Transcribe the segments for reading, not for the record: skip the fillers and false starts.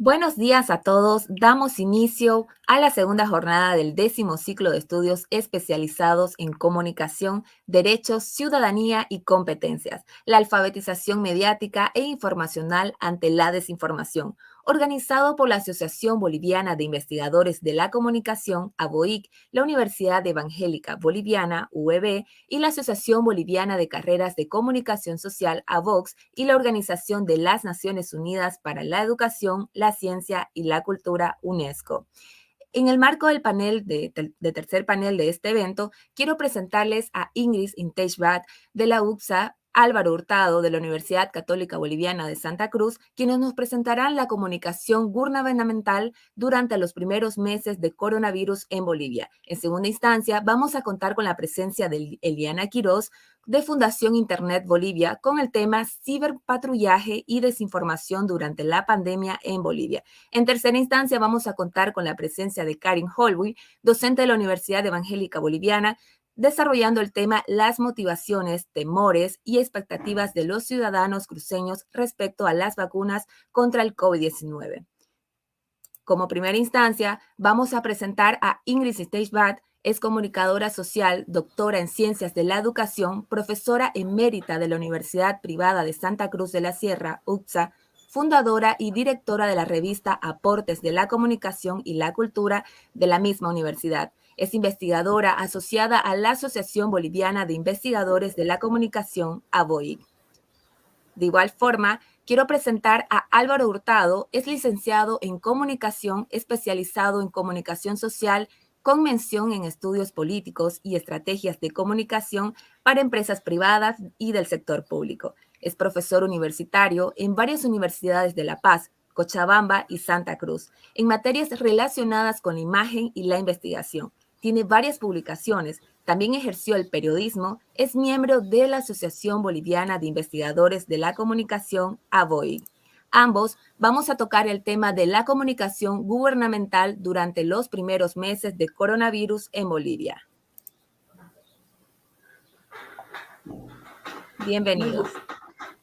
Buenos días a todos. Damos inicio a la segunda jornada del 10º ciclo de estudios especializados en comunicación, derechos, ciudadanía y competencias, la alfabetización mediática e informacional ante la desinformación, organizado por la Asociación Boliviana de Investigadores de la Comunicación, ABOIC, la Universidad Evangélica Boliviana, UEB, y la Asociación Boliviana de Carreras de Comunicación Social, AVOX, y la Organización de las Naciones Unidas para la Educación, la Ciencia y la Cultura, UNESCO. En el marco del tercer panel de este evento, quiero presentarles a Ingrid Inteichbat de la UPSA, Álvaro Hurtado de la Universidad Católica Boliviana de Santa Cruz, quienes nos presentarán la comunicación gubernamental durante los primeros meses de coronavirus en Bolivia. En segunda instancia, vamos a contar con la presencia de Eliana Quiroz, de Fundación Internet Bolivia, con el tema ciberpatrullaje y desinformación durante la pandemia en Bolivia. En tercera instancia, vamos a contar con la presencia de Karin Holbuy, docente de la Universidad Evangélica Boliviana, desarrollando el tema las motivaciones, temores y expectativas de los ciudadanos cruceños respecto a las vacunas contra el COVID-19. Como primera instancia, vamos a presentar a Ingrid Steichbat. Es comunicadora social, doctora en Ciencias de la Educación, profesora emérita de la Universidad Privada de Santa Cruz de la Sierra, UPSA, fundadora y directora de la revista Aportes de la Comunicación y la Cultura de la misma universidad. Es investigadora asociada a la Asociación Boliviana de Investigadores de la Comunicación, ABOIC. De igual forma, quiero presentar a Álvaro Hurtado. Es licenciado en Comunicación, especializado en Comunicación Social, con mención en estudios políticos y estrategias de comunicación para empresas privadas y del sector público. Es profesor universitario en varias universidades de La Paz, Cochabamba y Santa Cruz, en materias relacionadas con la imagen y la investigación. Tiene varias publicaciones. También ejerció el periodismo. Es miembro de la Asociación Boliviana de Investigadores de la Comunicación, ABOIC. Ambos vamos a tocar el tema de la comunicación gubernamental durante los primeros meses de coronavirus en Bolivia. Bienvenidos.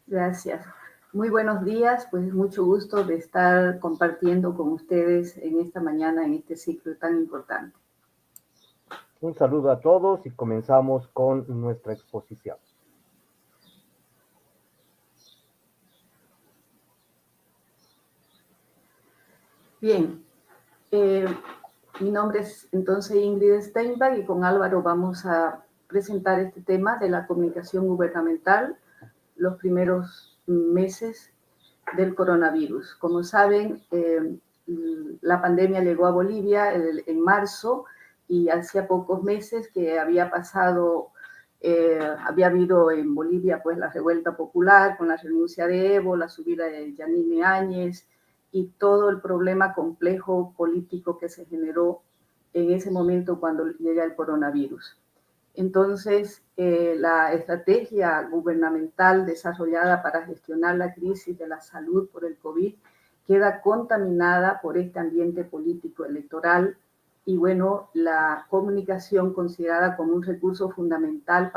Gracias. Muy buenos días, pues mucho gusto de estar compartiendo con ustedes en esta mañana, en este ciclo tan importante. Un saludo a todos y comenzamos con nuestra exposición. Bien, mi nombre es entonces Ingrid Steinbach y con Álvaro vamos a presentar este tema de la comunicación gubernamental, los primeros meses del coronavirus. Como saben, la pandemia llegó a Bolivia en marzo y hacía pocos meses que había pasado, había habido en Bolivia pues la revuelta popular con la renuncia de Evo, la subida de Yanine Áñez y todo el problema complejo político que se generó en ese momento cuando llega el coronavirus. Entonces, la estrategia gubernamental desarrollada para gestionar la crisis de la salud por el COVID queda contaminada por este ambiente político electoral y bueno, la comunicación considerada como un recurso fundamental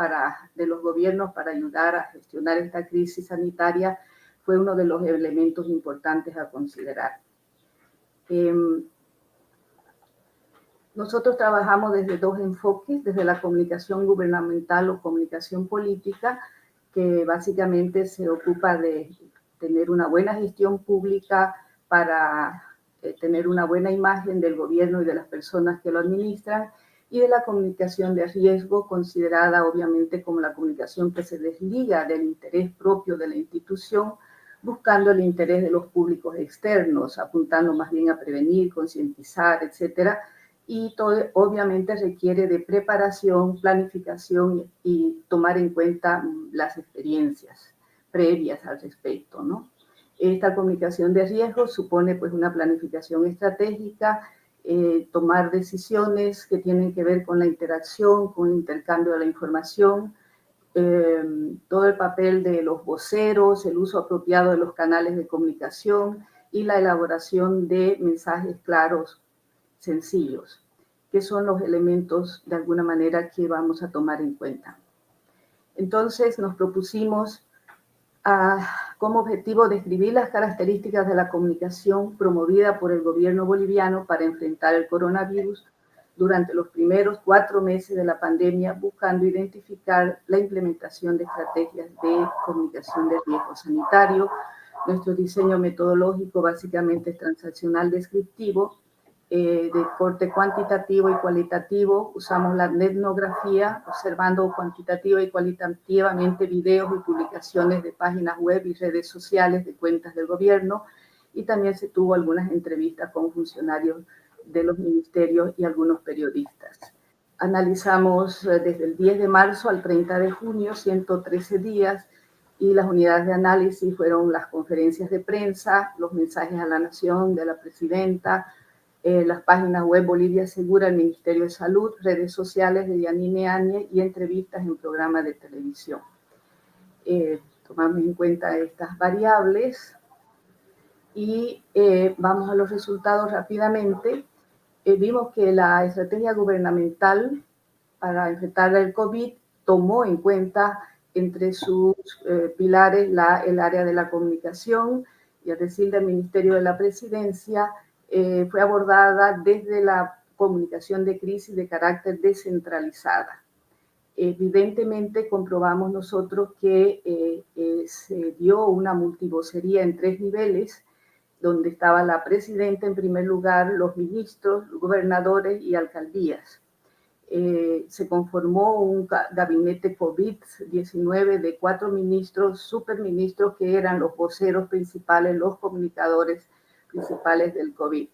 de los gobiernos para ayudar a gestionar esta crisis sanitaria fue uno de los elementos importantes a considerar. Nosotros trabajamos desde dos enfoques, desde la comunicación gubernamental o comunicación política, que básicamente se ocupa de tener una buena gestión pública para tener una buena imagen del gobierno y de las personas que lo administran, y de la comunicación de riesgo, considerada obviamente como la comunicación que se desliga del interés propio de la institución, buscando el interés de los públicos externos, apuntando más bien a prevenir, concientizar, etcétera, y todo obviamente requiere de preparación, planificación y tomar en cuenta las experiencias previas al respecto, ¿no? Esta comunicación de riesgo supone pues una planificación estratégica, tomar decisiones que tienen que ver con la interacción, con el intercambio de la información, todo el papel de los voceros, el uso apropiado de los canales de comunicación y la elaboración de mensajes claros, sencillos, que son los elementos de alguna manera que vamos a tomar en cuenta. Entonces nos propusimos como objetivo describir las características de la comunicación promovida por el gobierno boliviano para enfrentar el coronavirus durante los primeros 4 meses de la pandemia, buscando identificar la implementación de estrategias de comunicación de riesgo sanitario. Nuestro diseño metodológico básicamente es transaccional descriptivo, de corte cuantitativo y cualitativo. Usamos la etnografía, observando cuantitativa y cualitativamente videos y publicaciones de páginas web y redes sociales de cuentas del gobierno, y también se tuvo algunas entrevistas con funcionarios de los ministerios y algunos periodistas. Analizamos desde el 10 de marzo al 30 de junio, 113 días, y las unidades de análisis fueron las conferencias de prensa, los mensajes a la nación de la presidenta, las páginas web Bolivia Segura, el Ministerio de Salud, redes sociales de Yanine Áñez y entrevistas en programas de televisión. Tomamos en cuenta estas variables y vamos a los resultados rápidamente. Vimos que la estrategia gubernamental para enfrentar el COVID tomó en cuenta entre sus pilares el área de la comunicación, y a decir del Ministerio de la Presidencia, fue abordada desde la comunicación de crisis de carácter descentralizada. Evidentemente comprobamos nosotros que se dio una multivocería en 3 niveles, donde estaba la presidenta en primer lugar, los ministros, gobernadores y alcaldías. Se conformó un gabinete COVID-19 de 4 ministros, superministros, que eran los voceros principales, los comunicadores principales del COVID.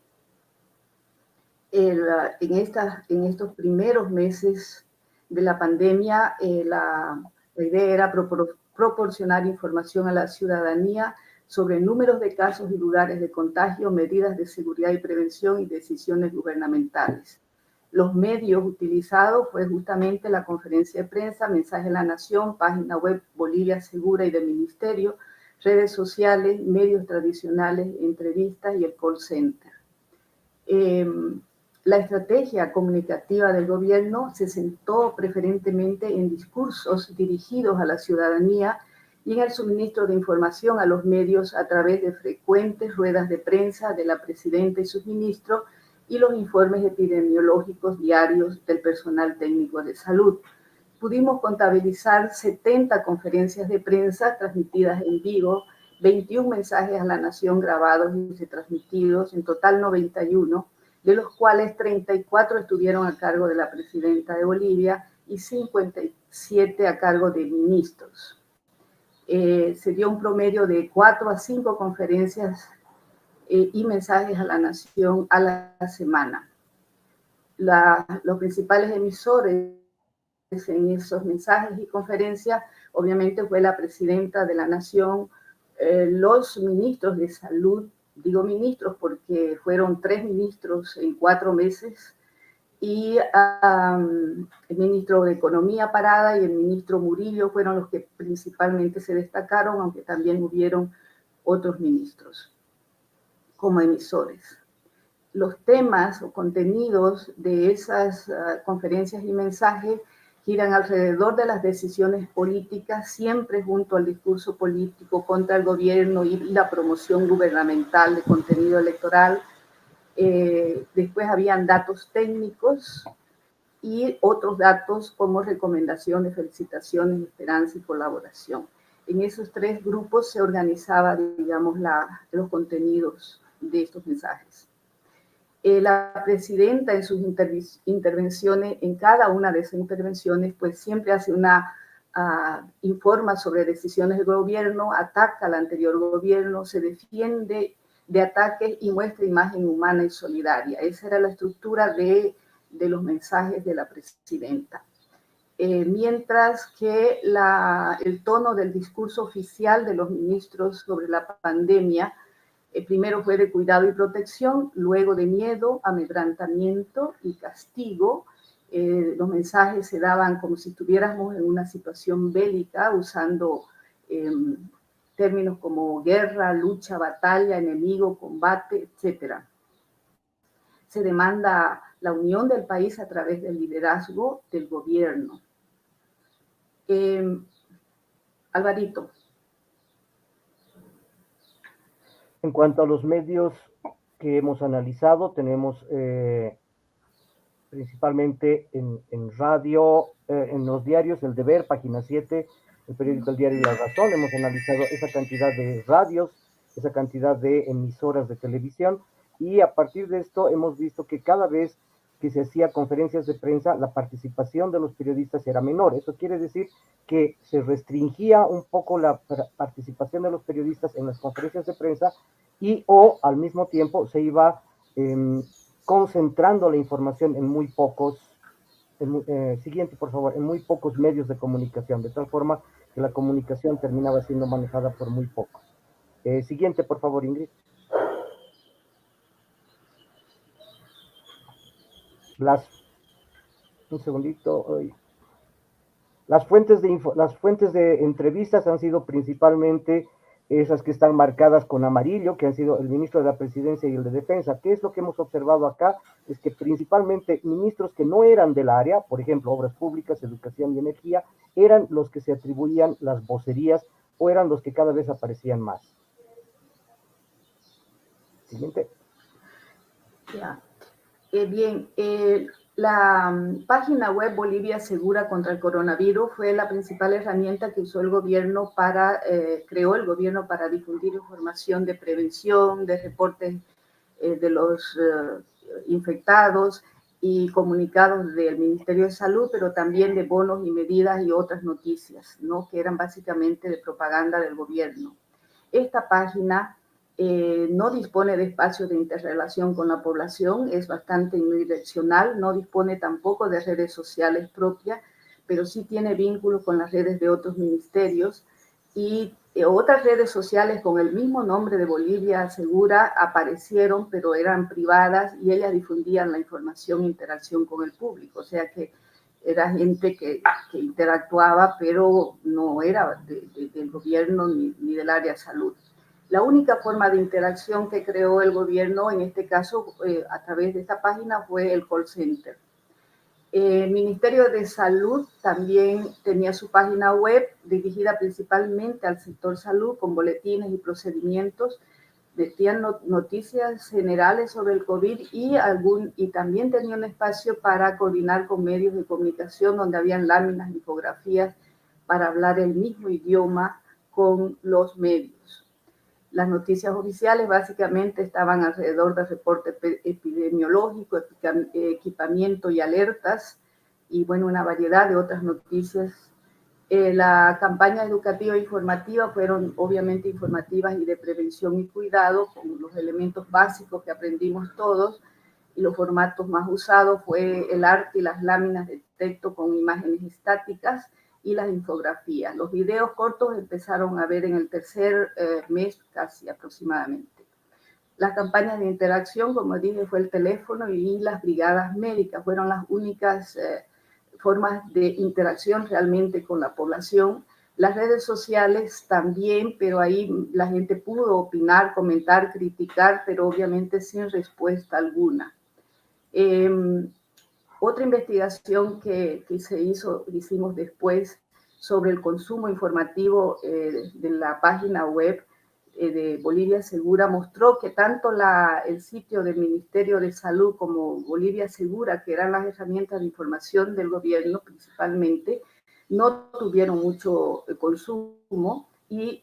En estos primeros meses de la pandemia, la idea era proporcionar información a la ciudadanía sobre números de casos y lugares de contagio, medidas de seguridad y prevención y decisiones gubernamentales. Los medios utilizados fue justamente la conferencia de prensa, mensaje a la nación, página web Bolivia Segura y del Ministerio, redes sociales, medios tradicionales, entrevistas y el call center. La estrategia comunicativa del gobierno se centró preferentemente en discursos dirigidos a la ciudadanía y en el suministro de información a los medios a través de frecuentes ruedas de prensa de la presidenta y sus ministros y los informes epidemiológicos diarios del personal técnico de salud. Pudimos contabilizar 70 conferencias de prensa transmitidas en vivo, 21 mensajes a la nación grabados y retransmitidos, en total 91, de los cuales 34 estuvieron a cargo de la presidenta de Bolivia y 57 a cargo de ministros. Se dio un promedio de 4 a 5 conferencias y mensajes a la nación a la semana. Los principales emisores en esos mensajes y conferencias, obviamente, fue la presidenta de la nación, los ministros de salud, digo ministros porque fueron 3 ministros en 4 meses, y el ministro de Economía Parada y el ministro Murillo fueron los que principalmente se destacaron, aunque también hubieron otros ministros como emisores. Los temas o contenidos de esas conferencias y mensajes giran alrededor de las decisiones políticas, siempre junto al discurso político contra el gobierno y la promoción gubernamental de contenido electoral. Después habían datos técnicos y otros datos como recomendaciones, felicitaciones, esperanza y colaboración. En esos 3 grupos se organizaba, digamos, los contenidos de estos mensajes. La presidenta en sus intervenciones, en cada una de esas intervenciones, pues siempre hace informa sobre decisiones del gobierno, ataca al anterior gobierno, se defiende de ataques y muestra imagen humana y solidaria. Esa era la estructura de los mensajes de la presidenta. Mientras que el tono del discurso oficial de los ministros sobre la pandemia primero fue de cuidado y protección, luego de miedo, amedrentamiento y castigo. Los mensajes se daban como si estuviéramos en una situación bélica, usando términos como guerra, lucha, batalla, enemigo, combate, etc. Se demanda la unión del país a través del liderazgo del gobierno. Alvarito. En cuanto a los medios que hemos analizado, tenemos principalmente en radio, en los diarios El Deber, Página 7, el periódico El Diario y La Razón. Hemos analizado esa cantidad de radios, esa cantidad de emisoras de televisión, y a partir de esto hemos visto que cada vez que se hacía conferencias de prensa, la participación de los periodistas era menor. Eso quiere decir que se restringía un poco la participación de los periodistas en las conferencias de prensa y o al mismo tiempo se iba concentrando la información en muy pocos, siguiente por favor, en muy pocos medios de comunicación, de tal forma que la comunicación terminaba siendo manejada por muy pocos. Siguiente por favor, Ingrid. Un segundito. Las fuentes de entrevistas han sido principalmente esas que están marcadas con amarillo, que han sido el ministro de la Presidencia y el de Defensa. ¿Qué es lo que hemos observado acá? Es que principalmente ministros que no eran del área, por ejemplo, Obras Públicas, Educación y Energía, eran los que se atribuían las vocerías o eran los que cada vez aparecían más. Siguiente. Ya. Bien, la página web Bolivia Segura contra el Coronavirus fue la principal herramienta que usó el gobierno creó el gobierno para difundir información de prevención, de reportes de los infectados y comunicados del Ministerio de Salud, pero también de bonos y medidas y otras noticias, ¿no? Que eran básicamente de propaganda del gobierno. Esta página no dispone de espacios de interrelación con la población, es bastante unidireccional, no dispone tampoco de redes sociales propias, pero sí tiene vínculos con las redes de otros ministerios y otras redes sociales con el mismo nombre de Bolivia Segura aparecieron, pero eran privadas y ellas difundían la información e interacción con el público, o sea que era gente que interactuaba, pero no era del gobierno ni del área de salud. La única forma de interacción que creó el gobierno, en este caso a través de esta página, fue el call center. El Ministerio de Salud también tenía su página web dirigida principalmente al sector salud con boletines y procedimientos. Metían noticias generales sobre el COVID y también tenía un espacio para coordinar con medios de comunicación donde habían láminas, infografías para hablar el mismo idioma con los medios. Las noticias oficiales básicamente estaban alrededor del reporte epidemiológico, equipamiento y alertas, y bueno, una variedad de otras noticias. La campaña educativa e informativa fueron obviamente informativas y de prevención y cuidado, con los elementos básicos que aprendimos todos, y los formatos más usados fue el arte y las láminas de texto con imágenes estáticas, y las infografías. Los videos cortos empezaron a ver en el tercer mes casi aproximadamente. Las campañas de interacción, como dije, fue el teléfono y las brigadas médicas. Fueron las únicas formas de interacción realmente con la población. Las redes sociales también, pero ahí la gente pudo opinar, comentar, criticar, pero obviamente sin respuesta alguna. Otra investigación que hicimos después sobre el consumo informativo de la página web de Bolivia Segura mostró que tanto el sitio del Ministerio de Salud como Bolivia Segura, que eran las herramientas de información del gobierno principalmente, no tuvieron mucho consumo y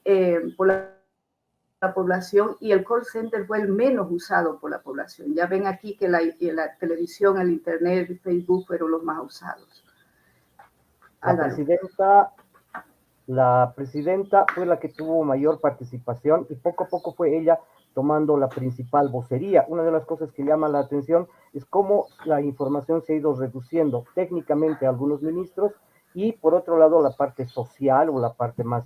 por la población, y el call center fue el menos usado por la población. Ya ven aquí que la televisión, el internet, el Facebook fueron los más usados. La presidenta fue la que tuvo mayor participación y poco a poco fue ella tomando la principal vocería. Una de las cosas que llama la atención es cómo la información se ha ido reduciendo técnicamente a algunos ministros y por otro lado la parte social o la parte más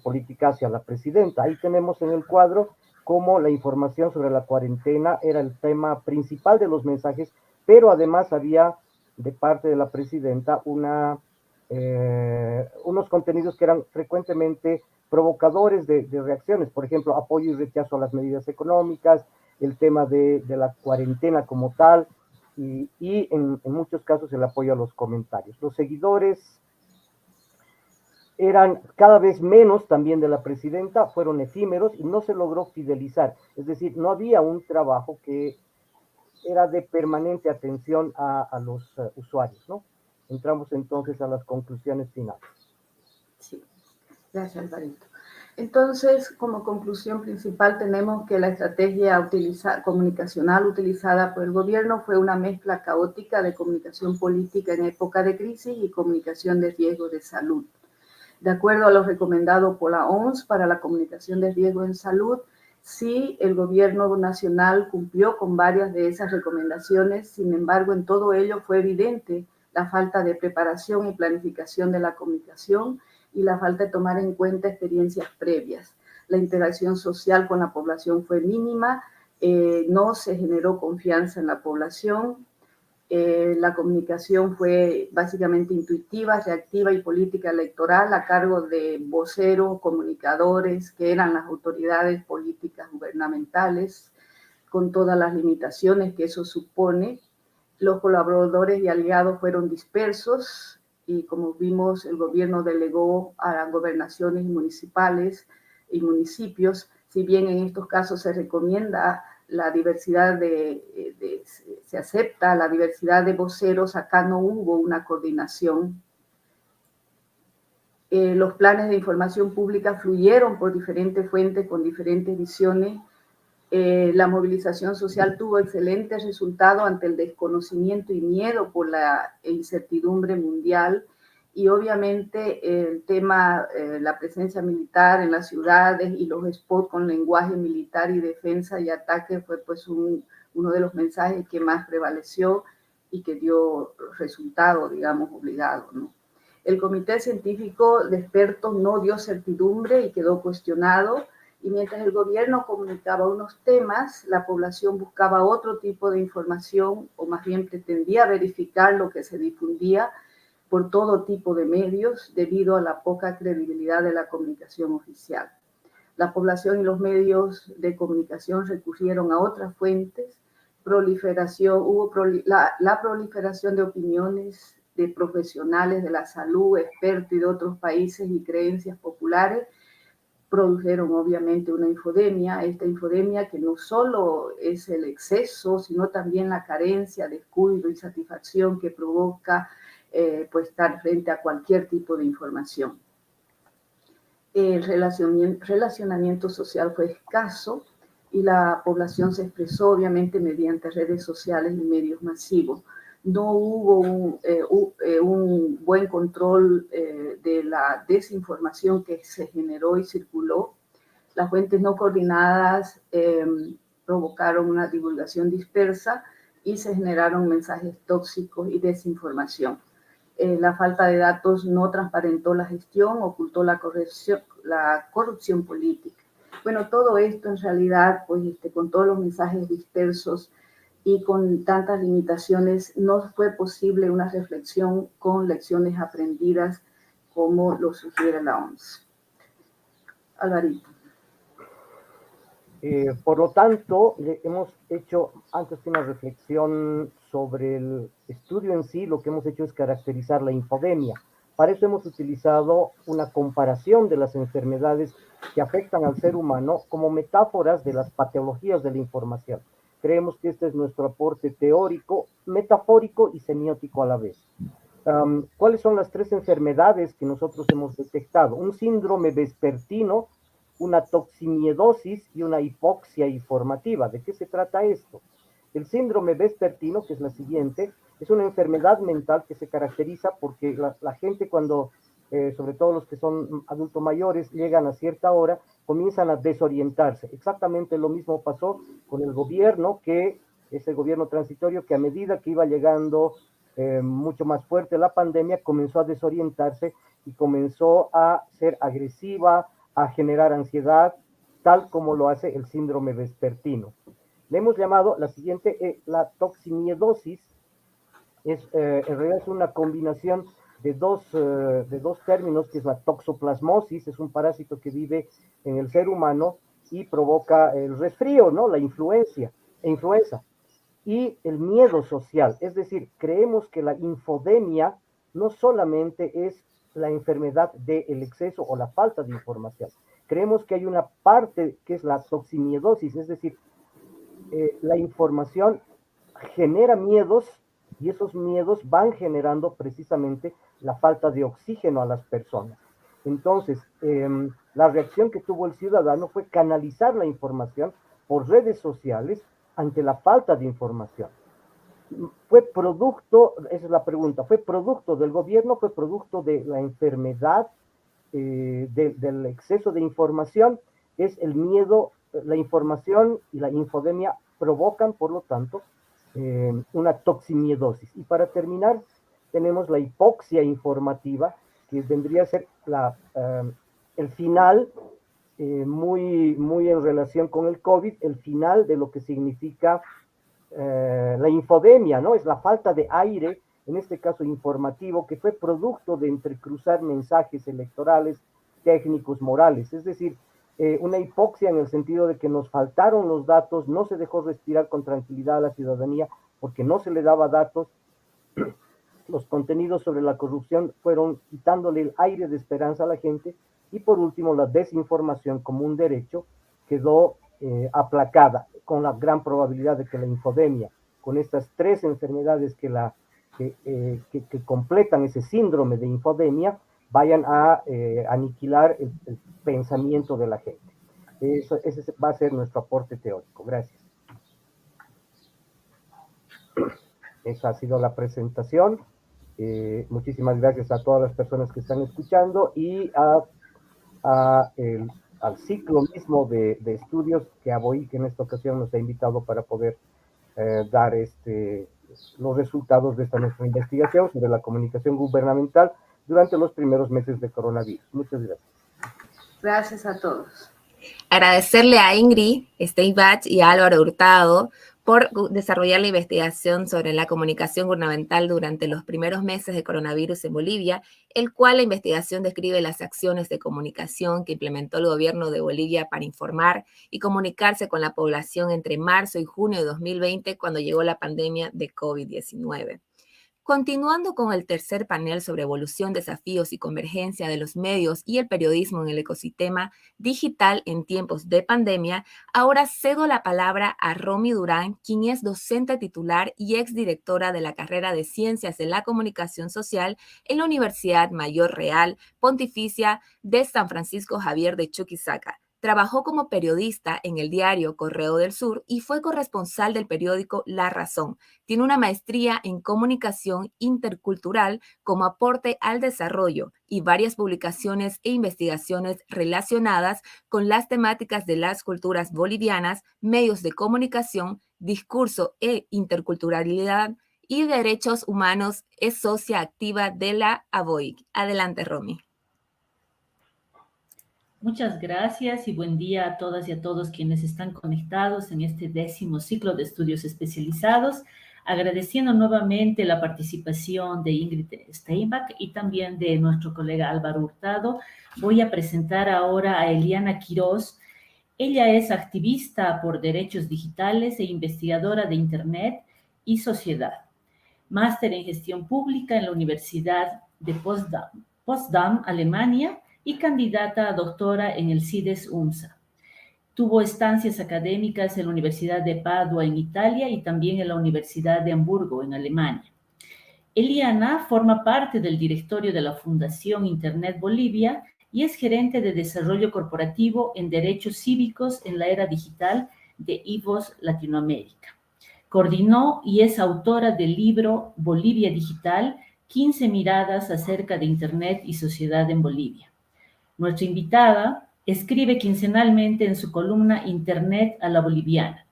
política hacia la presidenta. Ahí tenemos en el cuadro cómo la información sobre la cuarentena era el tema principal de los mensajes, pero además había de parte de la presidenta unos contenidos que eran frecuentemente provocadores de reacciones, por ejemplo, apoyo y rechazo a las medidas económicas, el tema de la cuarentena como tal, y en muchos casos el apoyo a los comentarios. Los seguidores eran cada vez menos también de la presidenta, fueron efímeros y no se logró fidelizar. Es decir, no había un trabajo que era de permanente atención a los usuarios, ¿no? Entramos entonces a las conclusiones finales. Sí, gracias, Alvarito. Entonces, como conclusión principal, tenemos que la estrategia comunicacional utilizada por el gobierno fue una mezcla caótica de comunicación política en época de crisis y comunicación de riesgo de salud. De acuerdo a lo recomendado por la OMS para la comunicación de riesgo en salud, sí, el gobierno nacional cumplió con varias de esas recomendaciones, sin embargo, en todo ello fue evidente la falta de preparación y planificación de la comunicación y la falta de tomar en cuenta experiencias previas. La interacción social con la población fue mínima, no se generó confianza en la población, la comunicación fue básicamente intuitiva, reactiva y política electoral a cargo de voceros, comunicadores, que eran las autoridades políticas gubernamentales, con todas las limitaciones que eso supone. Los colaboradores y aliados fueron dispersos y, como vimos, el gobierno delegó a las gobernaciones municipales y municipios. Si bien en estos casos se recomienda la diversidad se acepta la diversidad de voceros, acá no hubo una coordinación. Los planes de información pública fluyeron por diferentes fuentes con diferentes visiones. La movilización social tuvo excelentes resultados ante el desconocimiento y miedo por la incertidumbre mundial, y obviamente el tema, la presencia militar en las ciudades y los spots con lenguaje militar y defensa y ataque fue pues uno de los mensajes que más prevaleció y que dio resultado, digamos, obligado, ¿no? El comité científico de expertos no dio certidumbre y quedó cuestionado, y mientras el gobierno comunicaba unos temas, la población buscaba otro tipo de información, o más bien pretendía verificar lo que se difundía por todo tipo de medios debido a la poca credibilidad de la comunicación oficial. La población y los medios de comunicación recurrieron a otras fuentes, la proliferación de opiniones de profesionales de la salud, expertos y de otros países y creencias populares produjeron obviamente una infodemia, esta infodemia que no solo es el exceso, sino también la carencia, descuido, insatisfacción que provoca pues estar frente a cualquier tipo de información. El relacionamiento social fue escaso y la población se expresó obviamente mediante redes sociales y medios masivos. No hubo un buen control de la desinformación que se generó y circuló. Las fuentes no coordinadas provocaron una divulgación dispersa y se generaron mensajes tóxicos y desinformación. La falta de datos no transparentó la gestión, ocultó la corrupción política. Bueno, todo esto en realidad, pues con todos los mensajes dispersos y con tantas limitaciones, no fue posible una reflexión con lecciones aprendidas como lo sugiere la OMS. Alvarito. Por lo tanto, hemos hecho antes una reflexión sobre el estudio en sí. Lo que hemos hecho es caracterizar la infodemia. Para eso hemos utilizado una comparación de las enfermedades que afectan al ser humano como metáforas de las patologías de la información. Creemos que este es nuestro aporte teórico, metafórico y semiótico a la vez. ¿Cuáles son las tres enfermedades que nosotros hemos detectado? Un síndrome vespertino, una toximiedosis y una hipoxia informativa. ¿De qué se trata esto? El síndrome vespertino, que es la siguiente, es una enfermedad mental que se caracteriza porque la gente cuando, sobre todo los que son adultos mayores, llegan a cierta hora, comienzan a desorientarse. Exactamente lo mismo pasó con el gobierno, que es el gobierno transitorio, que a medida que iba llegando mucho más fuerte la pandemia, comenzó a desorientarse y comenzó a ser agresiva, a generar ansiedad, tal como lo hace el síndrome vespertino. Le hemos llamado la siguiente, la toximiedosis. En realidad es una combinación de dos términos, que es la toxoplasmosis, es un parásito que vive en el ser humano y provoca el resfrío, ¿no? La influenza, y el miedo social. Es decir, creemos que la infodemia no solamente es la enfermedad del exceso o la falta de información. Creemos que hay una parte que es la toximiedosis, es decir, la información genera miedos y esos miedos van generando precisamente la falta de oxígeno a las personas. Entonces, la reacción que tuvo el ciudadano fue canalizar la información por redes sociales ante la falta de información. Fue producto, esa es la pregunta, fue producto del gobierno, fue producto de la enfermedad, del exceso de información, es el miedo, la información y la infodemia provocan, por lo tanto, una toximiedosis. Y para terminar, tenemos la hipoxia informativa, que vendría a ser el final, muy en relación con el COVID, el final de lo que significa la infodemia, ¿no? Es la falta de aire, en este caso informativo, que fue producto de entrecruzar mensajes electorales, técnicos, morales, es decir, una hipoxia en el sentido de que nos faltaron los datos, no se dejó respirar con tranquilidad a la ciudadanía porque no se le daba datos, los contenidos sobre la corrupción fueron quitándole el aire de esperanza a la gente, y por último la desinformación como un derecho quedó aplacada, con la gran probabilidad de que la infodemia, con estas 3 enfermedades que completan ese síndrome de infodemia, vayan a aniquilar el pensamiento de la gente. Ese va a ser nuestro aporte teórico. Gracias. Esa ha sido la presentación. Muchísimas gracias a todas las personas que están escuchando y al ciclo mismo de estudios que ABOIC que en esta ocasión nos ha invitado para poder dar los resultados de esta nuestra investigación sobre la comunicación gubernamental durante los primeros meses de coronavirus. Muchas gracias. Gracias a todos. Agradecerle a Ingrid Steinbach y a Álvaro Hurtado por desarrollar la investigación sobre la comunicación gubernamental durante los primeros meses de coronavirus en Bolivia, el cual la investigación describe las acciones de comunicación que implementó el gobierno de Bolivia para informar y comunicarse con la población entre marzo y junio de 2020, cuando llegó la pandemia de COVID-19. Continuando con el tercer panel sobre evolución, desafíos y convergencia de los medios y el periodismo en el ecosistema digital en tiempos de pandemia, ahora cedo la palabra a Romy Durán, quien es docente titular y exdirectora de la carrera de Ciencias de la Comunicación Social en la Universidad Mayor Real Pontificia de San Francisco Javier de Chuquisaca. Trabajó como periodista en el diario Correo del Sur y fue corresponsal del periódico La Razón. Tiene una maestría en comunicación intercultural como aporte al desarrollo y varias publicaciones e investigaciones relacionadas con las temáticas de las culturas bolivianas, medios de comunicación, discurso e interculturalidad y derechos humanos. Es socia activa de la ABOIC. Adelante, Romy. Muchas gracias y buen día a todas y a todos quienes están conectados en este 10º ciclo de estudios especializados, agradeciendo nuevamente la participación de Ingrid Steinbach y también de nuestro colega Álvaro Hurtado. Voy a presentar ahora a Eliana Quiroz. Ella es activista por derechos digitales e investigadora de Internet y sociedad. Máster en gestión pública en la Universidad de Potsdam, Alemania, y candidata a doctora en el CIDES-UNSA. Tuvo estancias académicas en la Universidad de Padua en Italia y también en la Universidad de Hamburgo en Alemania. Eliana forma parte del directorio de la Fundación Internet Bolivia y es gerente de desarrollo corporativo en derechos cívicos en la era digital de IVOS Latinoamérica. Coordinó y es autora del libro Bolivia Digital, 15 miradas acerca de Internet y sociedad en Bolivia. Nuestra invitada escribe quincenalmente en su columna Internet a la Boliviana.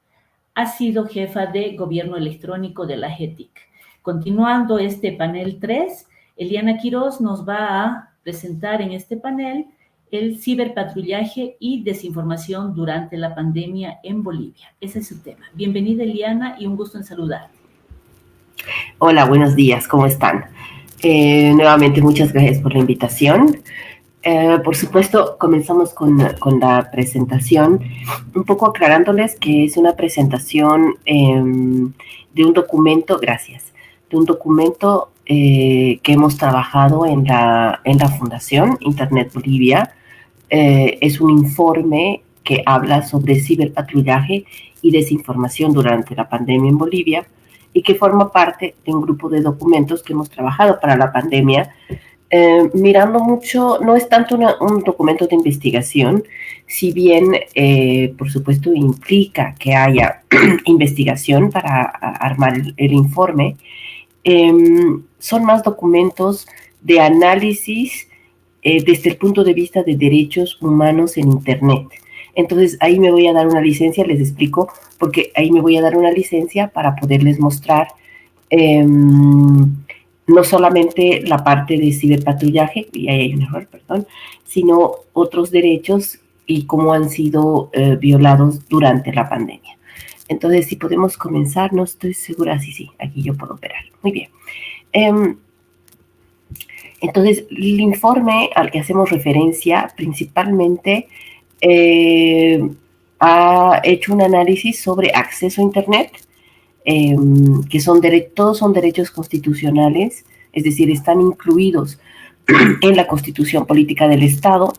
Ha sido jefa de gobierno electrónico de la GETIC. Continuando este panel 3, Eliana Quiroz nos va a presentar en este panel el ciberpatrullaje y desinformación durante la pandemia en Bolivia. Ese es su tema. Bienvenida, Eliana, y un gusto en saludarte. Hola, buenos días, ¿cómo están? Nuevamente, muchas gracias por la invitación. Por supuesto, comenzamos con la presentación, un poco aclarándoles que es una presentación de un documento, de un documento que hemos trabajado en la Fundación Internet Bolivia. Es un informe que habla sobre ciberpatrullaje y desinformación durante la pandemia en Bolivia y que forma parte de un grupo de documentos que hemos trabajado para la pandemia, mirando mucho. No es tanto un documento de investigación, si bien, por supuesto, implica que haya investigación para armar el informe. Son más documentos de análisis desde el punto de vista de derechos humanos en Internet. Entonces, ahí me voy a dar una licencia, les explico, porque ahí me voy a dar una licencia para poderles mostrar no solamente la parte de ciberpatrullaje, y ahí hay un error, perdón, sino otros derechos y cómo han sido violados durante la pandemia. Entonces, si podemos comenzar, no estoy segura, sí, aquí yo puedo operar. Muy bien. Entonces, el informe al que hacemos referencia principalmente ha hecho un análisis sobre acceso a Internet, que todos son derechos constitucionales, es decir, están incluidos en la Constitución Política del Estado,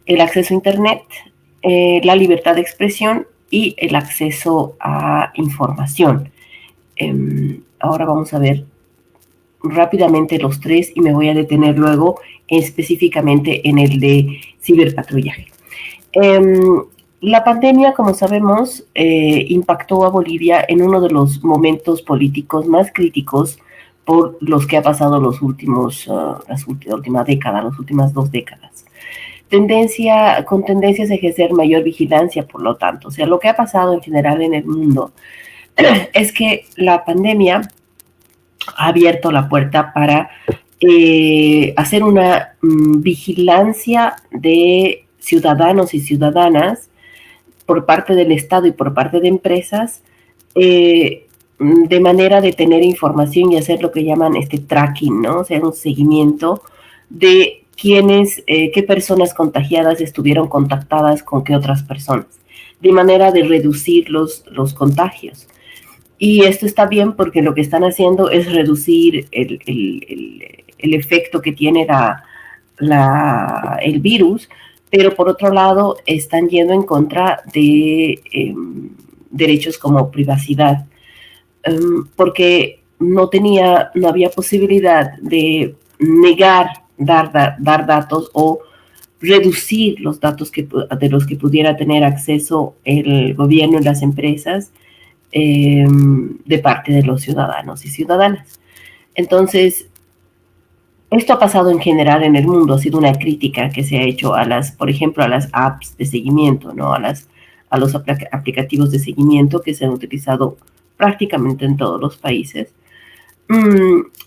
el acceso a Internet, la libertad de expresión y el acceso a información. Ahora vamos a ver rápidamente los tres y me voy a detener luego específicamente en el de ciberpatrullaje. La pandemia, como sabemos, impactó a Bolivia en uno de los momentos políticos más críticos por los que ha pasado la última década, las últimas 2 décadas. Con tendencias a ejercer mayor vigilancia, por lo tanto. O sea, lo que ha pasado en general en el mundo es que la pandemia ha abierto la puerta para hacer una vigilancia de ciudadanos y ciudadanas por parte del Estado y por parte de empresas, de manera de tener información y hacer lo que llaman tracking, ¿no? O sea, un seguimiento de qué personas contagiadas estuvieron contactadas con qué otras personas, de manera de reducir los contagios. Y esto está bien porque lo que están haciendo es reducir el efecto que tiene el virus, pero por otro lado están yendo en contra de derechos como privacidad, porque no había posibilidad de negar dar datos o reducir los datos de los que pudiera tener acceso el gobierno y las empresas de parte de los ciudadanos y ciudadanas. Entonces, esto ha pasado en general en el mundo, ha sido una crítica que se ha hecho por ejemplo, a las apps de seguimiento, ¿no? A los aplicativos de seguimiento que se han utilizado prácticamente en todos los países.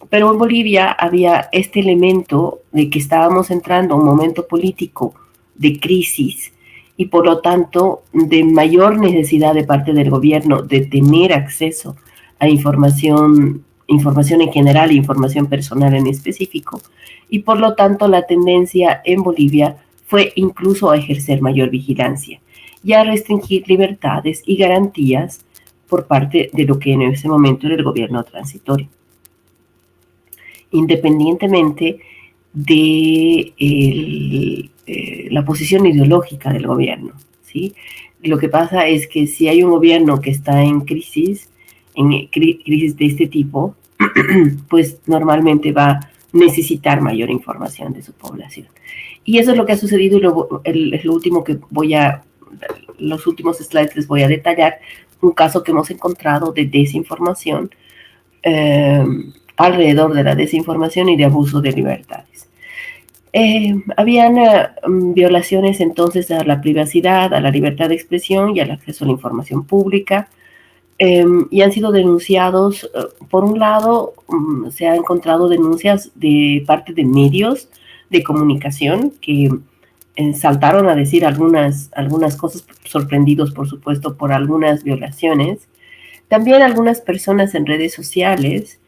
Pero en Bolivia había este elemento de que estábamos entrando a un momento político de crisis y por lo tanto de mayor necesidad de parte del gobierno de tener acceso a información en general e información personal en específico, y por lo tanto la tendencia en Bolivia fue incluso a ejercer mayor vigilancia y a restringir libertades y garantías por parte de lo que en ese momento era el gobierno transitorio, independientemente de la posición ideológica del gobierno, ¿sí? Lo que pasa es que si hay un gobierno que está en crisis de este tipo, pues normalmente va a necesitar mayor información de su población. Y eso es lo que ha sucedido, y los últimos slides les voy a detallar un caso que hemos encontrado de desinformación, alrededor de la desinformación y de abuso de libertades. Habían violaciones entonces a la privacidad, a la libertad de expresión y al acceso a la información pública, y han sido denunciados. Por un lado, se han encontrado denuncias de parte de medios de comunicación que saltaron a decir algunas cosas, sorprendidos por supuesto por algunas violaciones. También algunas personas en redes sociales,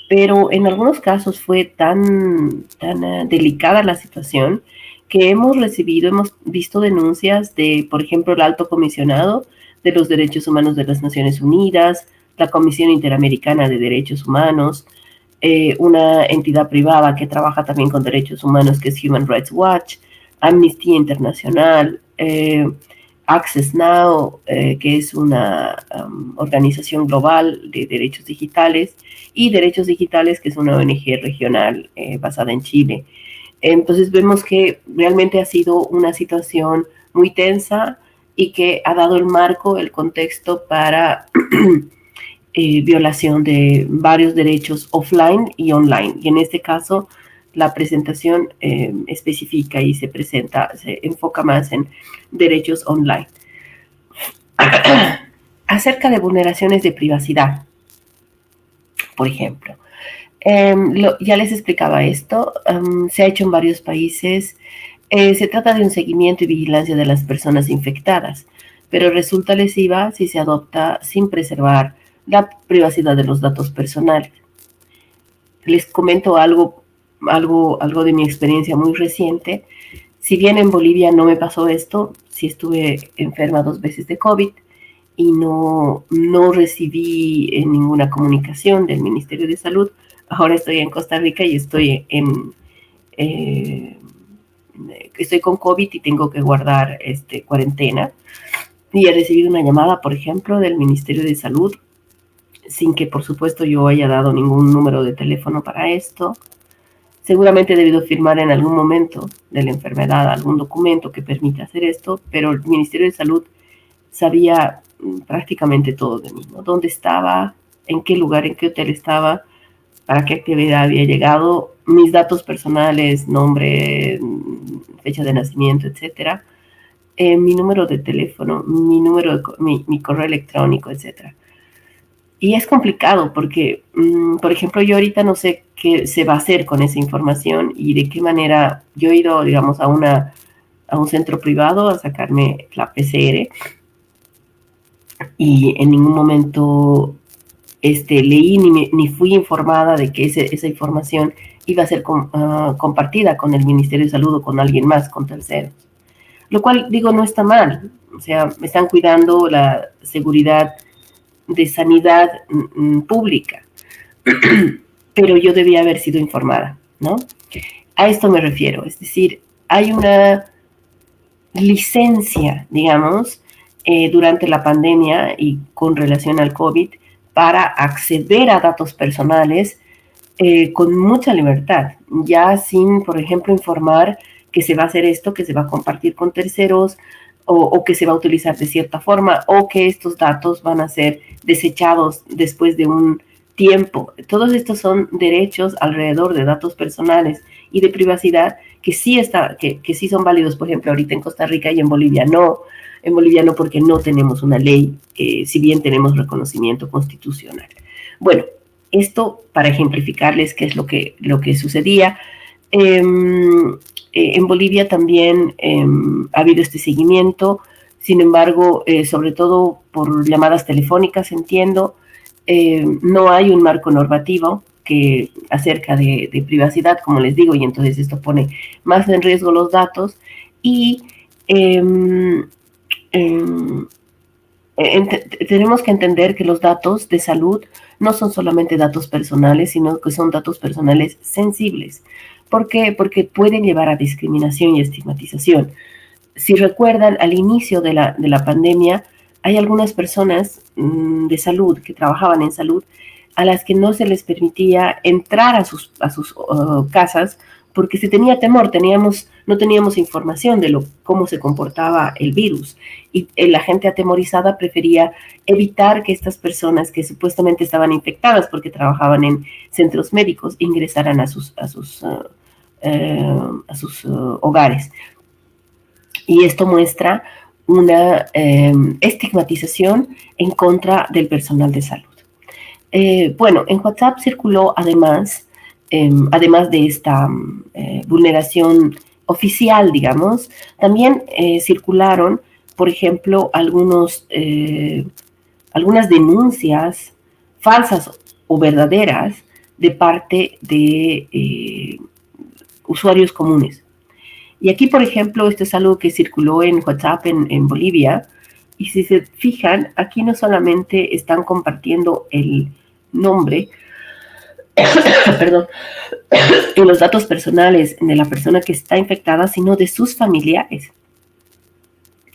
pero en algunos casos fue tan delicada la situación que hemos visto denuncias de, por ejemplo, el Alto Comisionado de los Derechos Humanos de las Naciones Unidas, la Comisión Interamericana de Derechos Humanos, una entidad privada que trabaja también con derechos humanos, que es Human Rights Watch, Amnistía Internacional, Access Now, que es una organización global de derechos digitales, y Derechos Digitales, que es una ONG regional basada en Chile. Entonces vemos que realmente ha sido una situación muy tensa y que ha dado el marco, el contexto para violación de varios derechos offline y online. Y en este caso, la presentación especifica y se enfoca más en derechos online. Acerca de vulneraciones de privacidad, por ejemplo. Ya les explicaba esto, se ha hecho en varios países. Se trata de un seguimiento y vigilancia de las personas infectadas, pero resulta lesiva si se adopta sin preservar la privacidad de los datos personales. Les comento algo de mi experiencia muy reciente. Si bien en Bolivia no me pasó esto, sí estuve enferma 2 veces de COVID y no recibí ninguna comunicación del Ministerio de Salud. Ahora estoy en Costa Rica y estoy con COVID y tengo que guardar cuarentena. Y he recibido una llamada, por ejemplo, del Ministerio de Salud, sin que, por supuesto, yo haya dado ningún número de teléfono para esto. Seguramente he debido firmar en algún momento de la enfermedad algún documento que permita hacer esto, pero el Ministerio de Salud sabía prácticamente todo de mí, ¿no? Dónde estaba, en qué lugar, en qué hotel estaba, para qué actividad había llegado, mis datos personales, nombre, fecha de nacimiento, etcétera, mi número de teléfono, mi correo electrónico, etcétera. Y es complicado porque, por ejemplo, yo ahorita no sé qué se va a hacer con esa información y de qué manera. Yo he ido, digamos, a un centro privado a sacarme la PCR y en ningún momento leí ni fui informada de que esa información iba a ser compartida con el Ministerio de Salud o con alguien más, con terceros. Lo cual, digo, no está mal. O sea, me están cuidando la seguridad de sanidad pública, pero yo debía haber sido informada, ¿no? A esto me refiero, es decir, hay una licencia, digamos, durante la pandemia y con relación al COVID para acceder a datos personales con mucha libertad, ya sin, por ejemplo, informar que se va a hacer esto, que se va a compartir con terceros, o que se va a utilizar de cierta forma, o que estos datos van a ser desechados después de un tiempo. Todos estos son derechos alrededor de datos personales y de privacidad que sí son válidos, por ejemplo, ahorita en Costa Rica y en Bolivia no. En Bolivia no, porque no tenemos una ley, si bien tenemos reconocimiento constitucional. Bueno, esto para ejemplificarles qué es lo que sucedía. En Bolivia también ha habido este seguimiento, sin embargo, sobre todo por llamadas telefónicas, entiendo, no hay un marco normativo que acerca de privacidad, como les digo, y entonces esto pone más en riesgo los datos y tenemos que entender que los datos de salud no son solamente datos personales, sino que son datos personales sensibles. ¿Por qué? Porque pueden llevar a discriminación y estigmatización. Si recuerdan, al inicio de la pandemia, hay algunas personas de salud que trabajaban en salud a las que no se les permitía entrar a sus casas porque se tenía temor, no teníamos información de cómo se comportaba el virus. Y la gente atemorizada prefería evitar que estas personas que supuestamente estaban infectadas porque trabajaban en centros médicos ingresaran a sus hogares. Y esto muestra una estigmatización en contra del personal de salud. Bueno, en WhatsApp circuló además de esta vulneración oficial, digamos, también circularon, por ejemplo, algunas denuncias falsas o verdaderas de parte de usuarios comunes. Y aquí, por ejemplo, esto es algo que circuló en WhatsApp en Bolivia, y si se fijan, aquí no solamente están compartiendo el nombre perdón, en los datos personales de la persona que está infectada, sino de sus familiares.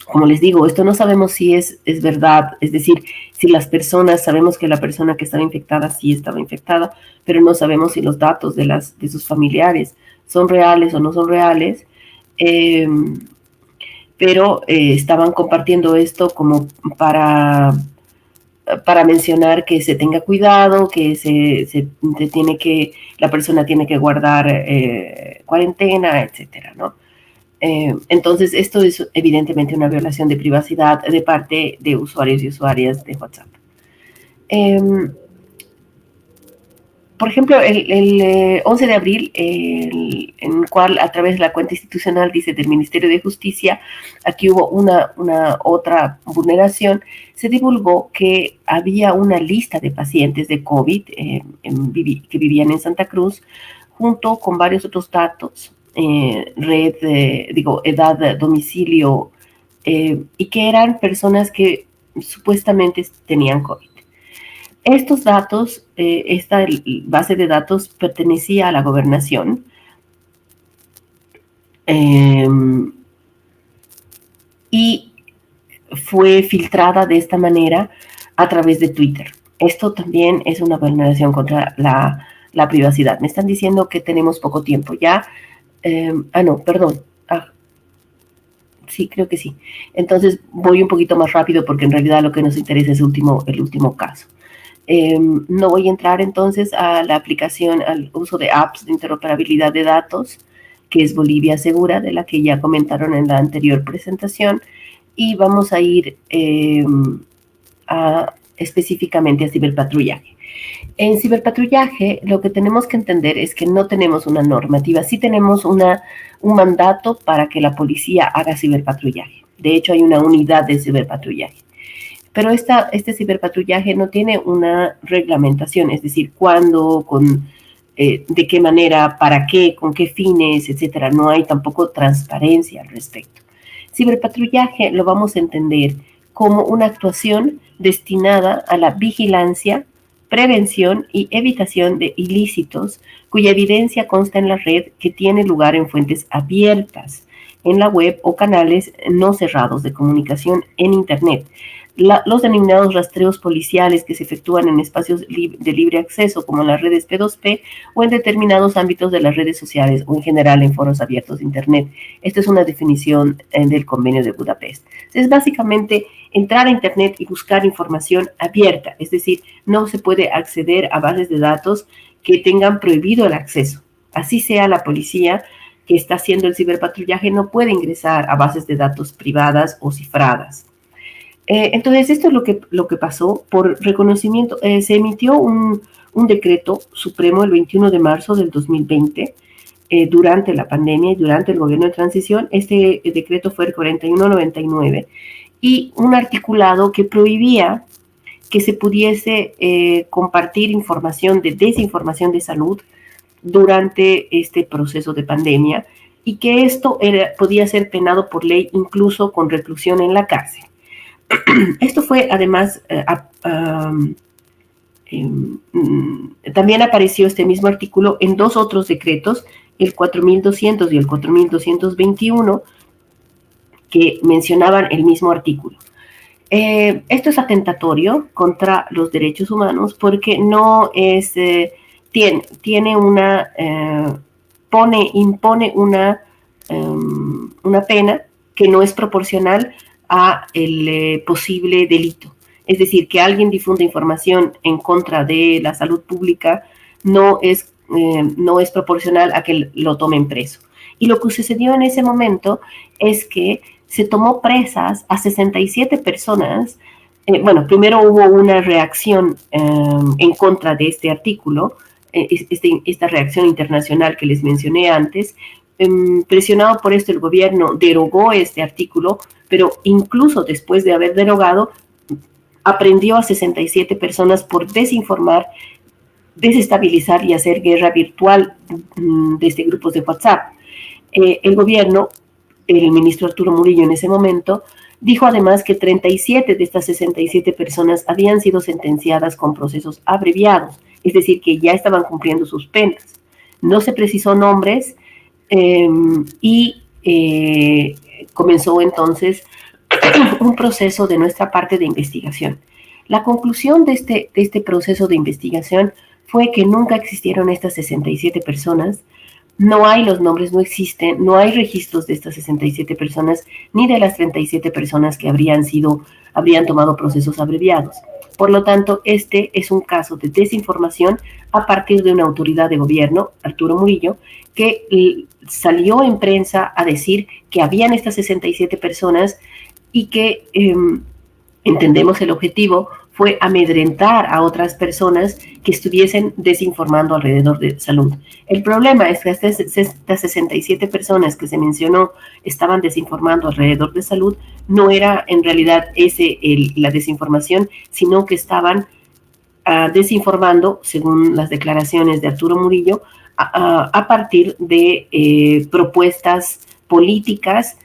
Como les digo, esto no sabemos si es verdad, es decir, si las personas, sabemos que la persona que estaba infectada sí estaba infectada, pero no sabemos si los datos de sus familiares son reales o no son reales, pero estaban compartiendo esto como para mencionar que se tenga cuidado, que la persona tiene que guardar cuarentena, etcétera, ¿no? Entonces, esto es evidentemente una violación de privacidad de parte de usuarios y usuarias de WhatsApp. Por ejemplo, el 11 de abril, en el cual a través de la cuenta institucional, dice, del Ministerio de Justicia, aquí hubo una otra vulneración, se divulgó que había una lista de pacientes de COVID que vivían en Santa Cruz, junto con varios otros datos, edad, domicilio, y que eran personas que supuestamente tenían COVID. Estos datos, esta base de datos pertenecía a la gobernación, y fue filtrada de esta manera a través de Twitter. Esto también es una vulneración contra la privacidad. Me están diciendo que tenemos poco tiempo ya. No, perdón. Sí, creo que sí. Entonces voy un poquito más rápido porque en realidad lo que nos interesa es el último caso. No voy a entrar entonces a la aplicación, al uso de apps de interoperabilidad de datos, que es Bolivia Segura, de la que ya comentaron en la anterior presentación, y vamos a ir específicamente a ciberpatrullaje. En ciberpatrullaje, lo que tenemos que entender es que no tenemos una normativa, sí tenemos un mandato para que la policía haga ciberpatrullaje. De hecho, hay una unidad de ciberpatrullaje. Pero este ciberpatrullaje no tiene una reglamentación, es decir, cuándo, de qué manera, para qué, con qué fines, etcétera. No hay tampoco transparencia al respecto. Ciberpatrullaje lo vamos a entender como una actuación destinada a la vigilancia, prevención y evitación de ilícitos cuya evidencia consta en la red, que tiene lugar en fuentes abiertas, en la web o canales no cerrados de comunicación en Internet. Los denominados rastreos policiales que se efectúan en espacios de libre acceso, como en las redes P2P o en determinados ámbitos de las redes sociales o en general en foros abiertos de Internet. Esta es una definición del Convenio de Budapest. Es básicamente entrar a Internet y buscar información abierta, es decir, no se puede acceder a bases de datos que tengan prohibido el acceso. Así sea la policía que está haciendo el ciberpatrullaje, no puede ingresar a bases de datos privadas o cifradas. Entonces, esto es lo que pasó por reconocimiento. Se emitió un decreto supremo el 21 de marzo del 2020, durante la pandemia y durante el gobierno de transición. Este decreto fue el 4199 y un articulado que prohibía que se pudiese compartir información de desinformación de salud durante este proceso de pandemia, y que esto podía ser penado por ley incluso con reclusión en la cárcel. Esto fue además, también apareció este mismo artículo en dos otros decretos, el 4200 y el 4221, que mencionaban el mismo artículo. Esto es atentatorio contra los derechos humanos porque no es, impone una pena que no es proporcional a el posible delito. Es decir, que alguien difunda información en contra de la salud pública no es proporcional a que lo tomen preso. Y lo que sucedió en ese momento es que se tomó presas a 67 personas. Primero hubo una reacción en contra de este artículo, esta reacción internacional que les mencioné antes. Presionado por esto, el gobierno derogó este artículo, pero incluso después de haber derogado, aprendió a 67 personas por desinformar, desestabilizar y hacer guerra virtual desde grupos de WhatsApp. El gobierno, el ministro Arturo Murillo en ese momento, dijo además que 37 de estas 67 personas habían sido sentenciadas con procesos abreviados, es decir, que ya estaban cumpliendo sus penas. No se precisó nombres y comenzó entonces un proceso de nuestra parte de investigación. La conclusión de este proceso de investigación fue que nunca existieron estas 67 personas, no hay los nombres, no existen, no hay registros de estas 67 personas, ni de las 37 personas que habrían tomado procesos abreviados. Por lo tanto, este es un caso de desinformación a partir de una autoridad de gobierno, Arturo Murillo, que salió en prensa a decir que habían estas 67 personas y que entendemos el objetivo fue amedrentar a otras personas que estuviesen desinformando alrededor de salud. El problema es que estas 67 personas que se mencionó estaban desinformando alrededor de salud, no era en realidad la desinformación, sino que estaban desinformando, según las declaraciones de Arturo Murillo, a partir de propuestas políticas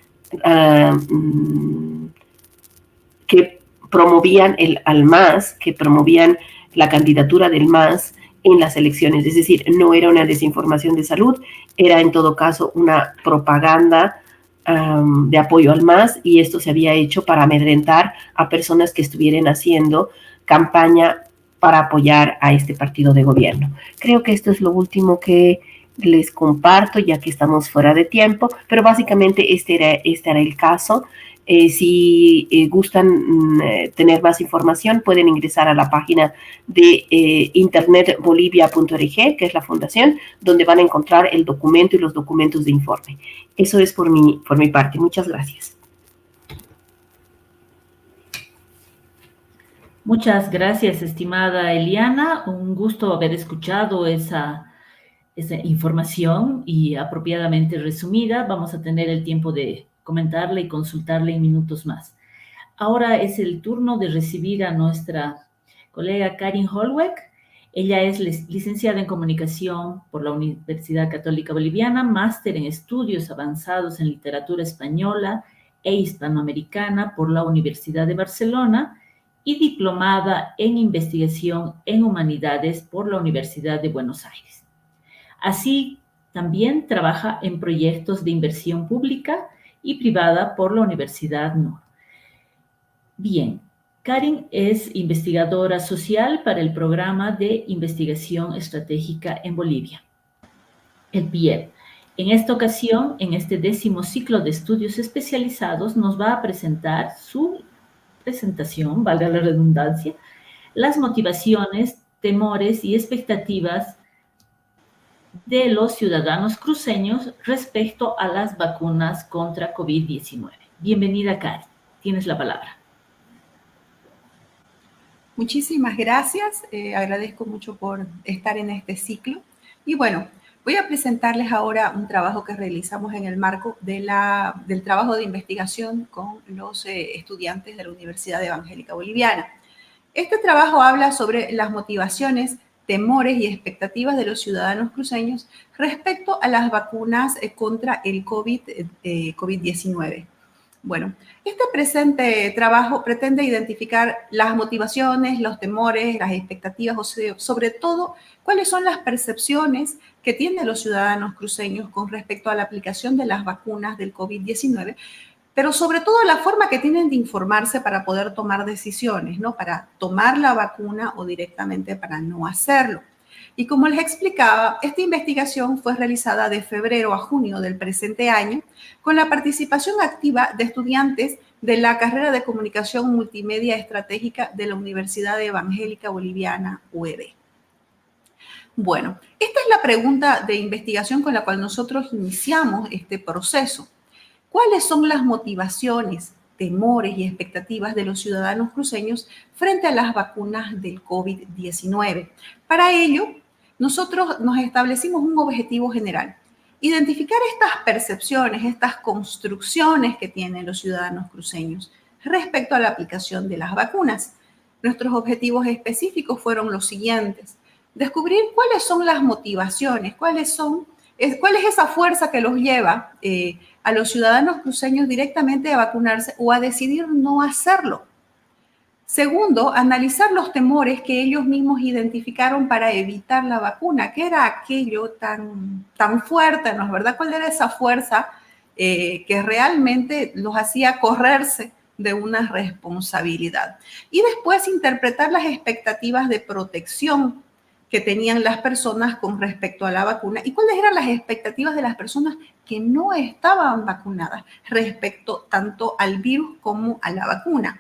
que promovían al MAS, que promovían la candidatura del MAS en las elecciones. Es decir, no era una desinformación de salud, era en todo caso una propaganda de apoyo al MAS, y esto se había hecho para amedrentar a personas que estuvieran haciendo campaña para apoyar a este partido de gobierno. Creo que esto es lo último que les comparto, ya que estamos fuera de tiempo, pero básicamente este era el caso. Si gustan tener más información, pueden ingresar a la página de internetbolivia.org, que es la fundación, donde van a encontrar el documento y los documentos de informe. Eso es por mi parte. Muchas gracias. Muchas gracias, estimada Eliana. Un gusto haber escuchado esa información y apropiadamente resumida. Vamos a tener el tiempo de comentarla y consultarla en minutos más. Ahora es el turno de recibir a nuestra colega Karin Holweck. Ella es licenciada en Comunicación por la Universidad Católica Boliviana, máster en Estudios Avanzados en Literatura Española e Hispanoamericana por la Universidad de Barcelona y diplomada en Investigación en Humanidades por la Universidad de Buenos Aires. Así, también trabaja en proyectos de inversión pública y privada por la Universidad NUR. Bien, Karin es investigadora social para el Programa de Investigación Estratégica en Bolivia, el PIEB. En esta ocasión, en este 10º ciclo de estudios especializados, nos va a presentar su presentación, valga la redundancia, las motivaciones, temores y expectativas de los ciudadanos cruceños respecto a las vacunas contra COVID-19. Bienvenida, Karin. Tienes la palabra. Muchísimas gracias. Agradezco mucho por estar en este ciclo. Y bueno, voy a presentarles ahora un trabajo que realizamos en el marco del trabajo de investigación con los estudiantes de la Universidad Evangélica Boliviana. Este trabajo habla sobre las motivaciones, temores y expectativas de los ciudadanos cruceños respecto a las vacunas contra el COVID-19. Bueno, este presente trabajo pretende identificar las motivaciones, los temores, las expectativas, o sea, sobre todo, cuáles son las percepciones que tienen los ciudadanos cruceños con respecto a la aplicación de las vacunas del COVID-19, pero sobre todo la forma que tienen de informarse para poder tomar decisiones, ¿no? Para tomar la vacuna o directamente para no hacerlo. Y como les explicaba, esta investigación fue realizada de febrero a junio del presente año con la participación activa de estudiantes de la carrera de Comunicación Multimedia Estratégica de la Universidad Evangélica Boliviana, UEB. Bueno, esta es la pregunta de investigación con la cual nosotros iniciamos este proceso. ¿Cuáles son las motivaciones, temores y expectativas de los ciudadanos cruceños frente a las vacunas del COVID-19? Para ello, nosotros nos establecimos un objetivo general: identificar estas percepciones, estas construcciones que tienen los ciudadanos cruceños respecto a la aplicación de las vacunas. Nuestros objetivos específicos fueron los siguientes: descubrir cuáles son las motivaciones, cuál es esa fuerza que los lleva a los ciudadanos cruceños directamente a vacunarse o a decidir no hacerlo. Segundo, analizar los temores que ellos mismos identificaron para evitar la vacuna. ¿Qué era aquello tan fuerte, no es verdad? ¿Cuál era esa fuerza que realmente los hacía correrse de una responsabilidad? Y después interpretar las expectativas de protección que tenían las personas con respecto a la vacuna y cuáles eran las expectativas de las personas que no estaban vacunadas respecto tanto al virus como a la vacuna.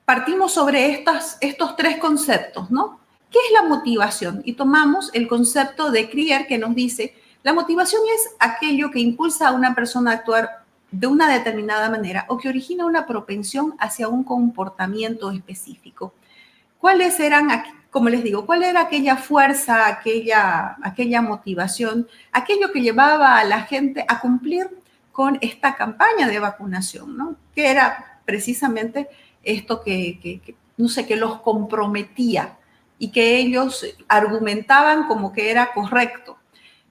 Partimos sobre estos tres conceptos, ¿no? ¿Qué es la motivación? Y tomamos el concepto de Krier que nos dice, la motivación es aquello que impulsa a una persona a actuar de una determinada manera o que origina una propensión hacia un comportamiento específico. ¿Cuáles eran, como les digo, cuál era aquella fuerza, aquella motivación, aquello que llevaba a la gente a cumplir con esta campaña de vacunación, ¿no? Que era precisamente esto no sé, que los comprometía y que ellos argumentaban como que era correcto.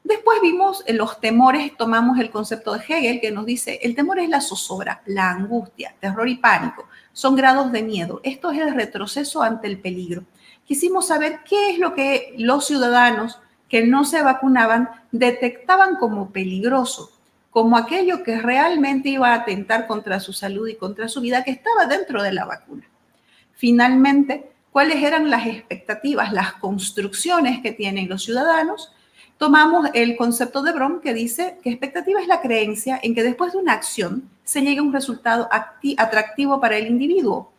Después vimos los temores, tomamos el concepto de Hegel que nos dice, el temor es la zozobra, la angustia, terror y pánico, son grados de miedo. Esto es el retroceso ante el peligro. Quisimos saber qué es lo que los ciudadanos que no se vacunaban detectaban como peligroso, como aquello que realmente iba a atentar contra su salud y contra su vida, que estaba dentro de la vacuna. Finalmente, ¿cuáles eran las expectativas, las construcciones que tienen los ciudadanos? Tomamos el concepto de Brom que dice que expectativa es la creencia en que después de una acción se llegue a un resultado atractivo para el individuo.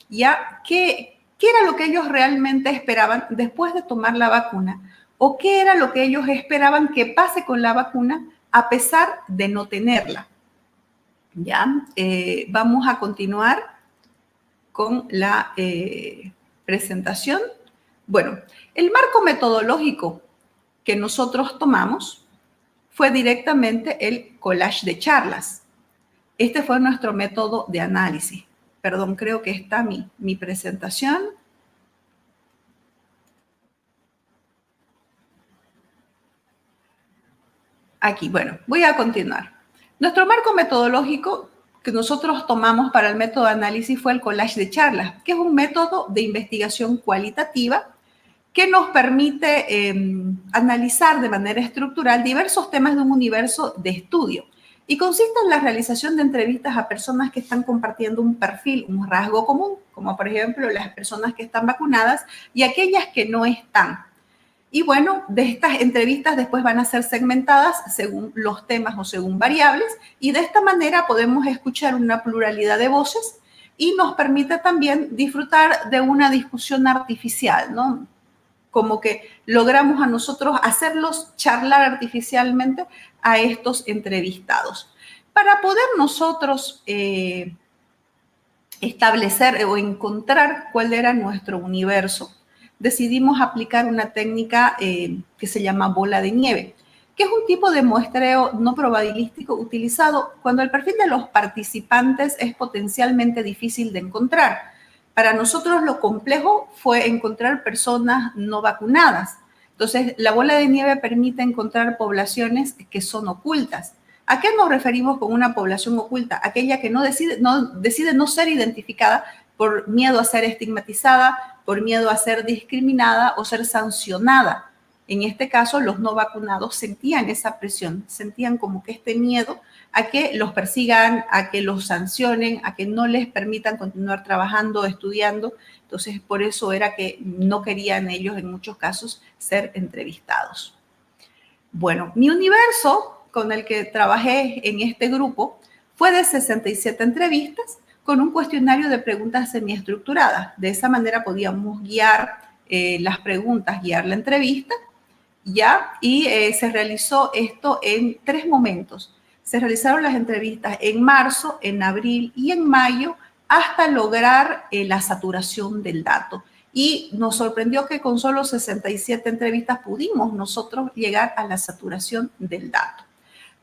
¿Ya? ¿Qué era lo que ellos realmente esperaban después de tomar la vacuna? ¿O qué era lo que ellos esperaban que pase con la vacuna a pesar de no tenerla? ¿Ya? Vamos a continuar con la presentación. Bueno, el marco metodológico que nosotros tomamos fue directamente el collage de charlas. Este fue nuestro método de análisis. Perdón, creo que está mi presentación. Aquí, bueno, voy a continuar. Nuestro marco metodológico que nosotros tomamos para el método de análisis fue el collage de charlas, que es un método de investigación cualitativa que nos permite analizar de manera estructural diversos temas de un universo de estudio y consiste en la realización de entrevistas a personas que están compartiendo un perfil, un rasgo común, como por ejemplo las personas que están vacunadas y aquellas que no están. Y bueno, de estas entrevistas después van a ser segmentadas según los temas o según variables y de esta manera podemos escuchar una pluralidad de voces y nos permite también disfrutar de una discusión artificial, ¿no? Como que logramos a nosotros hacerlos charlar artificialmente a estos entrevistados. Para poder nosotros establecer o encontrar cuál era nuestro universo, decidimos aplicar una técnica que se llama bola de nieve, que es un tipo de muestreo no probabilístico utilizado cuando el perfil de los participantes es potencialmente difícil de encontrar. Para nosotros lo complejo fue encontrar personas no vacunadas. Entonces, la bola de nieve permite encontrar poblaciones que son ocultas. ¿A qué nos referimos con una población oculta? Aquella que decide no ser identificada por miedo a ser estigmatizada, por miedo a ser discriminada o ser sancionada. En este caso, los no vacunados sentían esa presión, sentían como que este miedo a que los persigan, a que los sancionen, a que no les permitan continuar trabajando, estudiando. Entonces, por eso era que no querían ellos, en muchos casos, ser entrevistados. Bueno, mi universo con el que trabajé en este grupo fue de 67 entrevistas con un cuestionario de preguntas semiestructuradas. De esa manera podíamos guiar las preguntas, guiar la entrevista, ¿ya? Y se realizó esto en 3 momentos. Se realizaron las entrevistas en marzo, en abril y en mayo hasta lograr la saturación del dato. Y nos sorprendió que con solo 67 entrevistas pudimos nosotros llegar a la saturación del dato.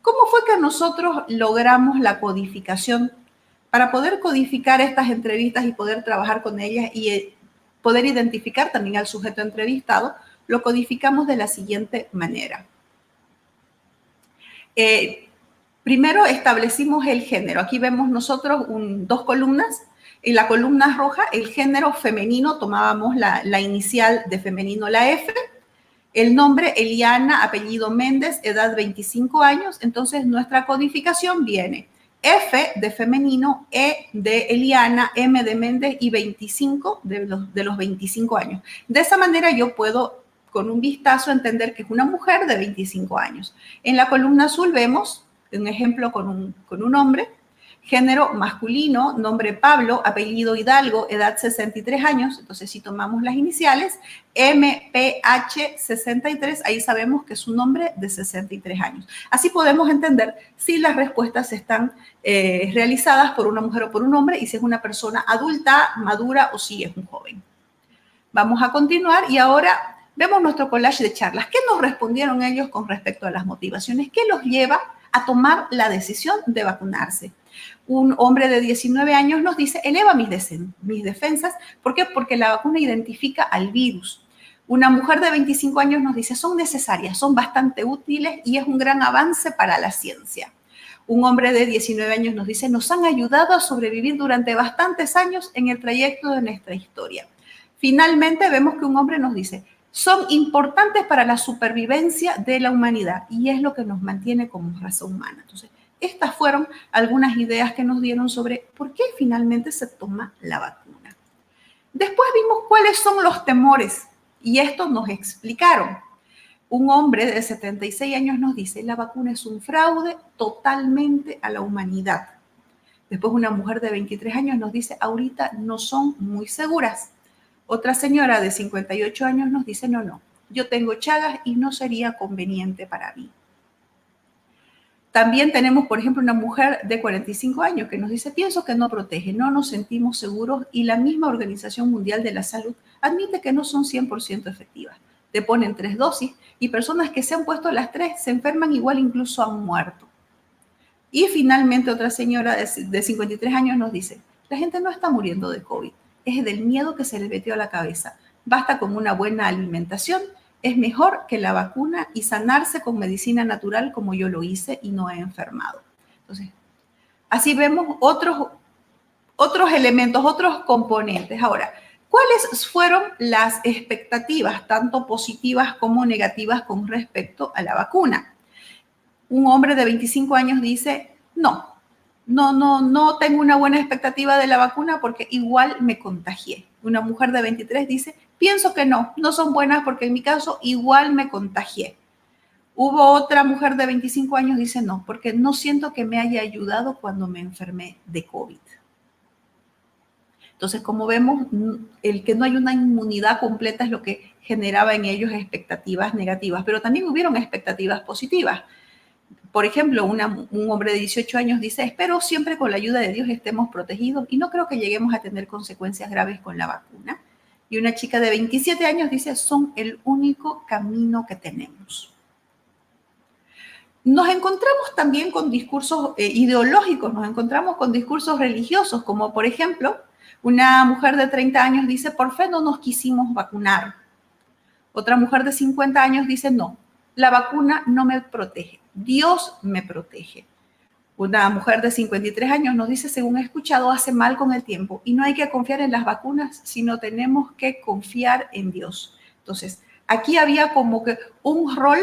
¿Cómo fue que nosotros logramos la codificación? Para poder codificar estas entrevistas y poder trabajar con ellas y poder identificar también al sujeto entrevistado, lo codificamos de la siguiente manera. Primero establecimos el género. Aquí vemos nosotros 2 columnas. En la columna roja, el género femenino, tomábamos la inicial de femenino, la F. El nombre, Eliana, apellido Méndez, edad 25 años. Entonces, nuestra codificación viene F de femenino, E de Eliana, M de Méndez y 25 de los 25 años. De esa manera yo puedo, con un vistazo, entender que es una mujer de 25 años. En la columna azul vemos un ejemplo con un hombre. Género masculino, nombre Pablo, apellido Hidalgo, edad 63 años. Entonces, si tomamos las iniciales, MPH 63, ahí sabemos que es un hombre de 63 años. Así podemos entender si las respuestas están realizadas por una mujer o por un hombre y si es una persona adulta, madura o si es un joven. Vamos a continuar y ahora vemos nuestro collage de charlas. ¿Qué nos respondieron ellos con respecto a las motivaciones? ¿Qué los lleva a tomar la decisión de vacunarse? Un hombre de 19 años nos dice, eleva mis defensas. ¿Por qué? Porque la vacuna identifica al virus. Una mujer de 25 años nos dice, son necesarias, son bastante útiles y es un gran avance para la ciencia. Un hombre de 19 años nos dice, nos han ayudado a sobrevivir durante bastantes años en el trayecto de nuestra historia. Finalmente vemos que un hombre nos dice, son importantes para la supervivencia de la humanidad y es lo que nos mantiene como raza humana. Entonces, estas fueron algunas ideas que nos dieron sobre por qué finalmente se toma la vacuna. Después vimos cuáles son los temores y esto nos explicaron. Un hombre de 76 años nos dice, la vacuna es un fraude totalmente a la humanidad. Después una mujer de 23 años nos dice, ahorita no son muy seguras. Otra señora de 58 años nos dice, no, yo tengo chagas y no sería conveniente para mí. También tenemos, por ejemplo, una mujer de 45 años que nos dice, pienso que no protege, no nos sentimos seguros y la misma Organización Mundial de la Salud admite que no son 100% efectivas. Te ponen 3 dosis y personas que se han puesto las 3 se enferman igual, incluso han muerto. Y finalmente otra señora de 53 años nos dice, la gente no está muriendo de COVID, es del miedo que se le metió a la cabeza. Basta con una buena alimentación. Es mejor que la vacuna y sanarse con medicina natural como yo lo hice y no he enfermado. Entonces, así vemos otros elementos, otros componentes. Ahora, ¿cuáles fueron las expectativas, tanto positivas como negativas, con respecto a la vacuna? Un hombre de 25 años dice, no tengo una buena expectativa de la vacuna porque igual me contagié. Una mujer de 23 dice, pienso que no son buenas porque en mi caso igual me contagié. Hubo otra mujer de 25 años dice, no, porque no siento que me haya ayudado cuando me enfermé de COVID. Entonces, como vemos, el que no hay una inmunidad completa es lo que generaba en ellos expectativas negativas, pero también hubieron expectativas positivas. Por ejemplo, un hombre de 18 años dice, espero siempre con la ayuda de Dios estemos protegidos y no creo que lleguemos a tener consecuencias graves con la vacuna. Y una chica de 27 años dice, son el único camino que tenemos. Nos encontramos también con discursos ideológicos, nos encontramos con discursos religiosos, como por ejemplo, una mujer de 30 años dice, por fe no nos quisimos vacunar. Otra mujer de 50 años dice, no, la vacuna no me protege, Dios me protege. Una mujer de 53 años nos dice, según he escuchado, hace mal con el tiempo y no hay que confiar en las vacunas, sino tenemos que confiar en Dios. Entonces, aquí había como que un rol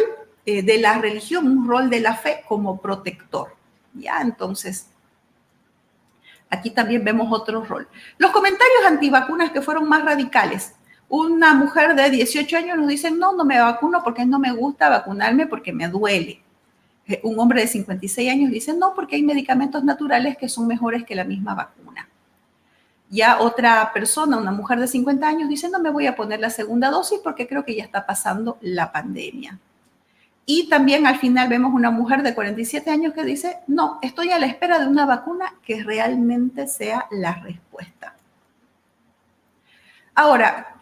de la religión, un rol de la fe como protector. ¿Ya? Entonces, aquí también vemos otro rol. Los comentarios antivacunas que fueron más radicales. Una mujer de 18 años nos dice, no me vacuno porque no me gusta vacunarme porque me duele. Un hombre de 56 años dice, no, porque hay medicamentos naturales que son mejores que la misma vacuna. Ya otra persona, una mujer de 50 años, dice, no me voy a poner la segunda dosis porque creo que ya está pasando la pandemia. Y también al final vemos una mujer de 47 años que dice, no, estoy a la espera de una vacuna que realmente sea la respuesta. Ahora,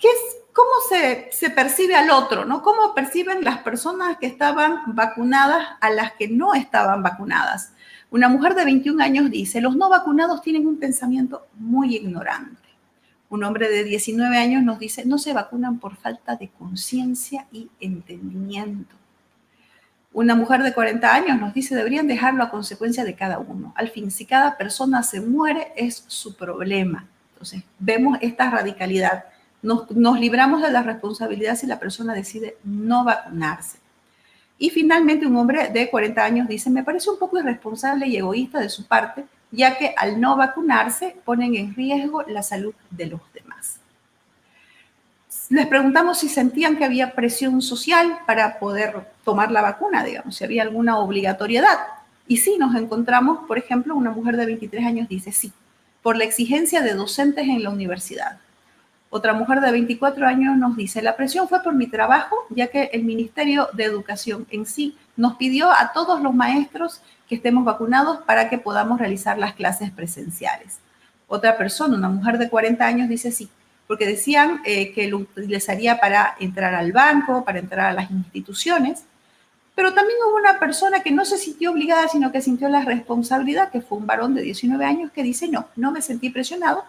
¿cómo se percibe al otro, ¿no? ¿Cómo perciben las personas que estaban vacunadas a las que no estaban vacunadas? Una mujer de 21 años dice, los no vacunados tienen un pensamiento muy ignorante. Un hombre de 19 años nos dice, no se vacunan por falta de conciencia y entendimiento. Una mujer de 40 años nos dice, deberían dejarlo a consecuencia de cada uno. Al fin, si cada persona se muere, es su problema. Entonces, vemos esta radicalidad. Nos libramos de la responsabilidad si la persona decide no vacunarse. Y finalmente, un hombre de 40 años dice, me parece un poco irresponsable y egoísta de su parte, ya que al no vacunarse ponen en riesgo la salud de los demás. Les preguntamos si sentían que había presión social para poder tomar la vacuna, digamos, si había alguna obligatoriedad. Y sí, nos encontramos, por ejemplo, una mujer de 23 años dice sí, por la exigencia de docentes en la universidad. Otra mujer de 24 años nos dice, la presión fue por mi trabajo, ya que el Ministerio de Educación en sí nos pidió a todos los maestros que estemos vacunados para que podamos realizar las clases presenciales. Otra persona, una mujer de 40 años, dice sí, porque decían que lo utilizaría para entrar al banco, para entrar a las instituciones, pero también hubo una persona que no se sintió obligada, sino que sintió la responsabilidad, que fue un varón de 19 años que dice, no me sentí presionado,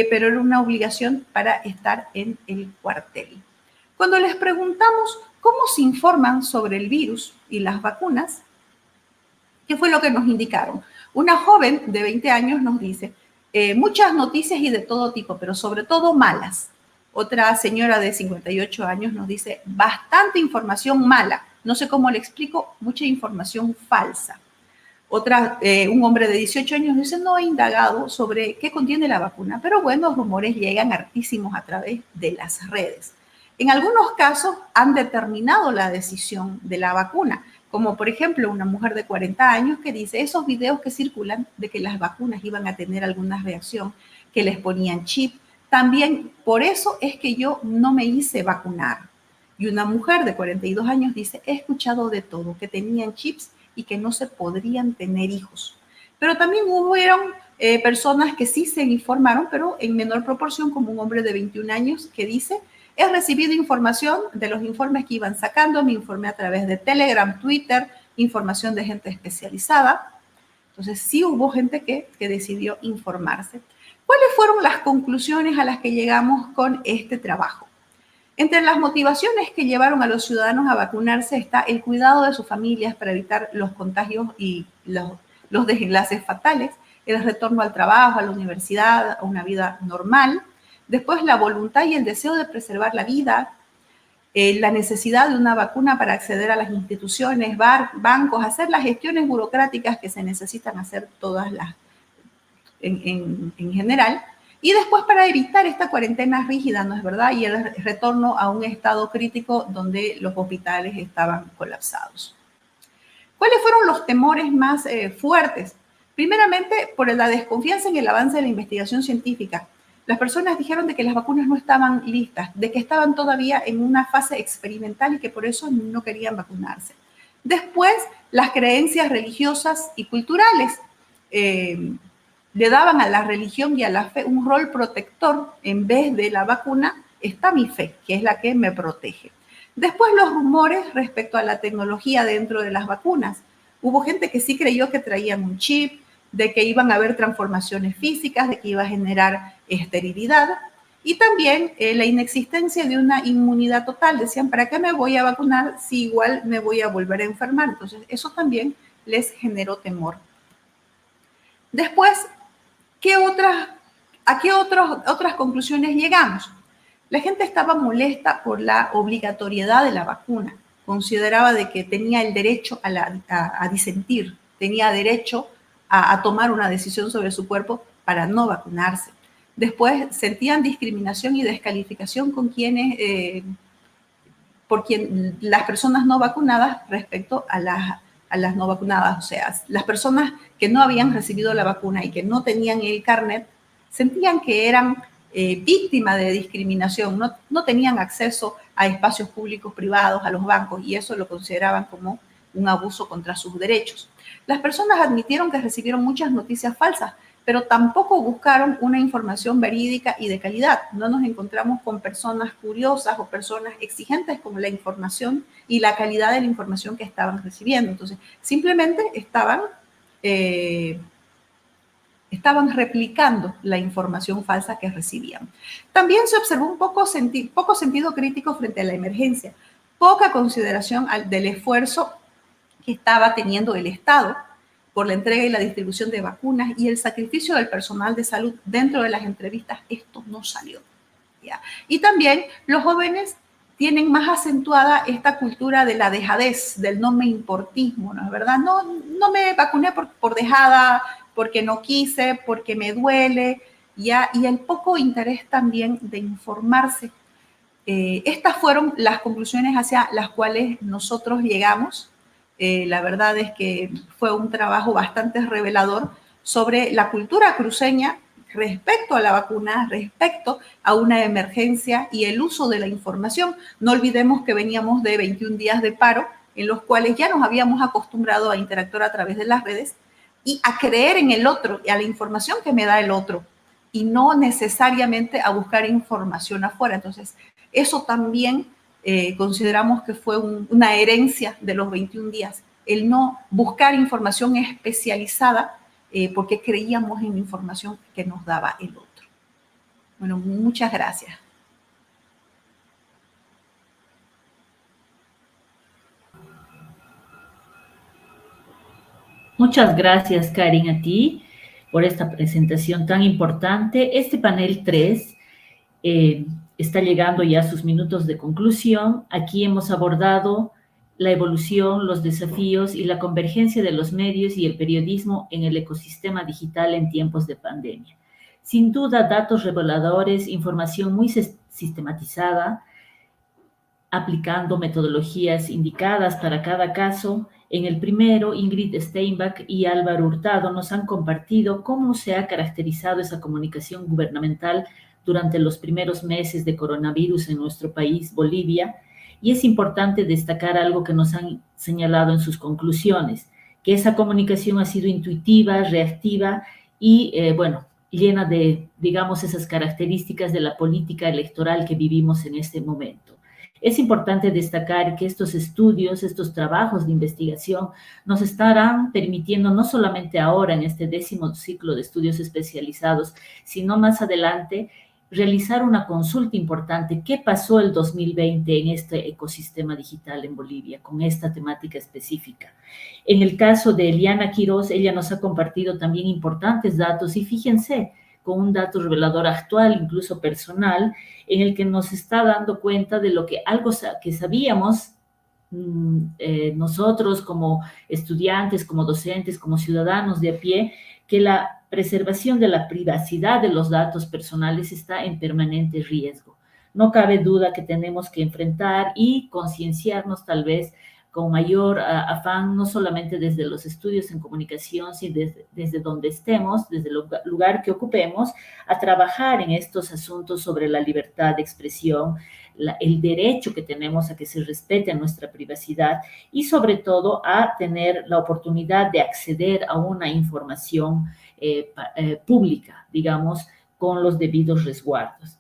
pero era una obligación para estar en el cuartel. Cuando les preguntamos cómo se informan sobre el virus y las vacunas, ¿qué fue lo que nos indicaron? Una joven de 20 años nos dice, muchas noticias y de todo tipo, pero sobre todo malas. Otra señora de 58 años nos dice, bastante información mala. No sé cómo le explico, mucha información falsa. Un hombre de 18 años dice, no he indagado sobre qué contiene la vacuna, pero bueno, los rumores llegan hartísimos a través de las redes. En algunos casos han determinado la decisión de la vacuna, como por ejemplo una mujer de 40 años que dice, esos videos que circulan de que las vacunas iban a tener alguna reacción, que les ponían chip, también por eso es que yo no me hice vacunar. Y una mujer de 42 años dice, he escuchado de todo, que tenían chips y que no se podrían tener hijos. Pero también hubieron personas que sí se informaron, pero en menor proporción, como un hombre de 21 años que dice, he recibido información de los informes que iban sacando, me informé a través de Telegram, Twitter, información de gente especializada. Entonces sí hubo gente que decidió informarse. ¿Cuáles fueron las conclusiones a las que llegamos con este trabajo? Entre las motivaciones que llevaron a los ciudadanos a vacunarse está el cuidado de sus familias para evitar los contagios y los desenlaces fatales, el retorno al trabajo, a la universidad, a una vida normal. Después, la voluntad y el deseo de preservar la vida, la necesidad de una vacuna para acceder a las instituciones, bancos, hacer las gestiones burocráticas que se necesitan hacer todas las en general. Y después para evitar esta cuarentena rígida, ¿no es verdad? Y el retorno a un estado crítico donde los hospitales estaban colapsados. ¿Cuáles fueron los temores más fuertes? Primeramente, por la desconfianza en el avance de la investigación científica. Las personas dijeron de que las vacunas no estaban listas, de que estaban todavía en una fase experimental y que por eso no querían vacunarse. Después, las creencias religiosas y culturales. Le daban a la religión y a la fe un rol protector. En vez de la vacuna está mi fe, que es la que me protege. Después los rumores respecto a la tecnología dentro de las vacunas. Hubo gente que sí creyó que traían un chip, de que iban a haber transformaciones físicas, de que iba a generar esterilidad. Y también la inexistencia de una inmunidad total. Decían, ¿para qué me voy a vacunar si igual me voy a volver a enfermar? Entonces eso también les generó temor. Después, ¿a qué otras conclusiones llegamos? La gente estaba molesta por la obligatoriedad de la vacuna. Consideraba de que tenía el derecho a disentir, tenía derecho a tomar una decisión sobre su cuerpo para no vacunarse. Después sentían discriminación y descalificación por las personas no vacunadas respecto a las no vacunadas, o sea, las personas que no habían recibido la vacuna y que no tenían el carnet, sentían que eran víctimas de discriminación, no tenían acceso a espacios públicos privados, a los bancos, y eso lo consideraban como un abuso contra sus derechos. Las personas admitieron que recibieron muchas noticias falsas, pero tampoco buscaron una información verídica y de calidad. No nos encontramos con personas curiosas o personas exigentes con la información y la calidad de la información que estaban recibiendo. Entonces, simplemente estaban replicando la información falsa que recibían. También se observó un poco sentido crítico frente a la emergencia, poca consideración del esfuerzo que estaba teniendo el Estado por la entrega y la distribución de vacunas y el sacrificio del personal de salud dentro de las entrevistas, esto no salió. ¿Ya? Y también los jóvenes tienen más acentuada esta cultura de la dejadez, del no me importismo, ¿no es verdad? No me vacuné por dejada, porque no quise, porque me duele, ¿ya? Y el poco interés también de informarse. Estas fueron las conclusiones hacia las cuales nosotros llegamos. La verdad es que fue un trabajo bastante revelador sobre la cultura cruceña respecto a la vacuna, respecto a una emergencia y el uso de la información. No olvidemos que veníamos de 21 días de paro, en los cuales ya nos habíamos acostumbrado a interactuar a través de las redes y a creer en el otro y a la información que me da el otro, y no necesariamente a buscar información afuera. Entonces, eso también consideramos que fue una herencia de los 21 días, el no buscar información especializada porque creíamos en la información que nos daba el otro. Bueno, muchas gracias. Muchas gracias, Karin, a ti por esta presentación tan importante. Este panel 3 está llegando ya a sus minutos de conclusión. Aquí hemos abordado la evolución, los desafíos y la convergencia de los medios y el periodismo en el ecosistema digital en tiempos de pandemia. Sin duda, datos reveladores, información muy sistematizada, aplicando metodologías indicadas para cada caso. En el primero, Ingrid Steinbach y Álvaro Hurtado nos han compartido cómo se ha caracterizado esa comunicación gubernamental durante los primeros meses de coronavirus en nuestro país, Bolivia, y es importante destacar algo que nos han señalado en sus conclusiones, que esa comunicación ha sido intuitiva, reactiva y, llena de, digamos, esas características de la política electoral que vivimos en este momento. Es importante destacar que estos estudios, estos trabajos de investigación nos estarán permitiendo no solamente ahora en este 10º ciclo de estudios especializados, sino más adelante realizar una consulta importante. ¿Qué pasó el 2020 en este ecosistema digital en Bolivia con esta temática específica? En el caso de Eliana Quiroz, ella nos ha compartido también importantes datos y fíjense, con un dato revelador actual, incluso personal, en el que nos está dando cuenta de lo que algo que sabíamos nosotros como estudiantes, como docentes, como ciudadanos de a pie, que la preservación de la privacidad de los datos personales está en permanente riesgo. No cabe duda que tenemos que enfrentar y concienciarnos tal vez con mayor afán, no solamente desde los estudios en comunicación, sino desde donde estemos, desde el lugar que ocupemos, a trabajar en estos asuntos sobre la libertad de expresión, el derecho que tenemos a que se respete nuestra privacidad y sobre todo a tener la oportunidad de acceder a una información pública, digamos, con los debidos resguardos.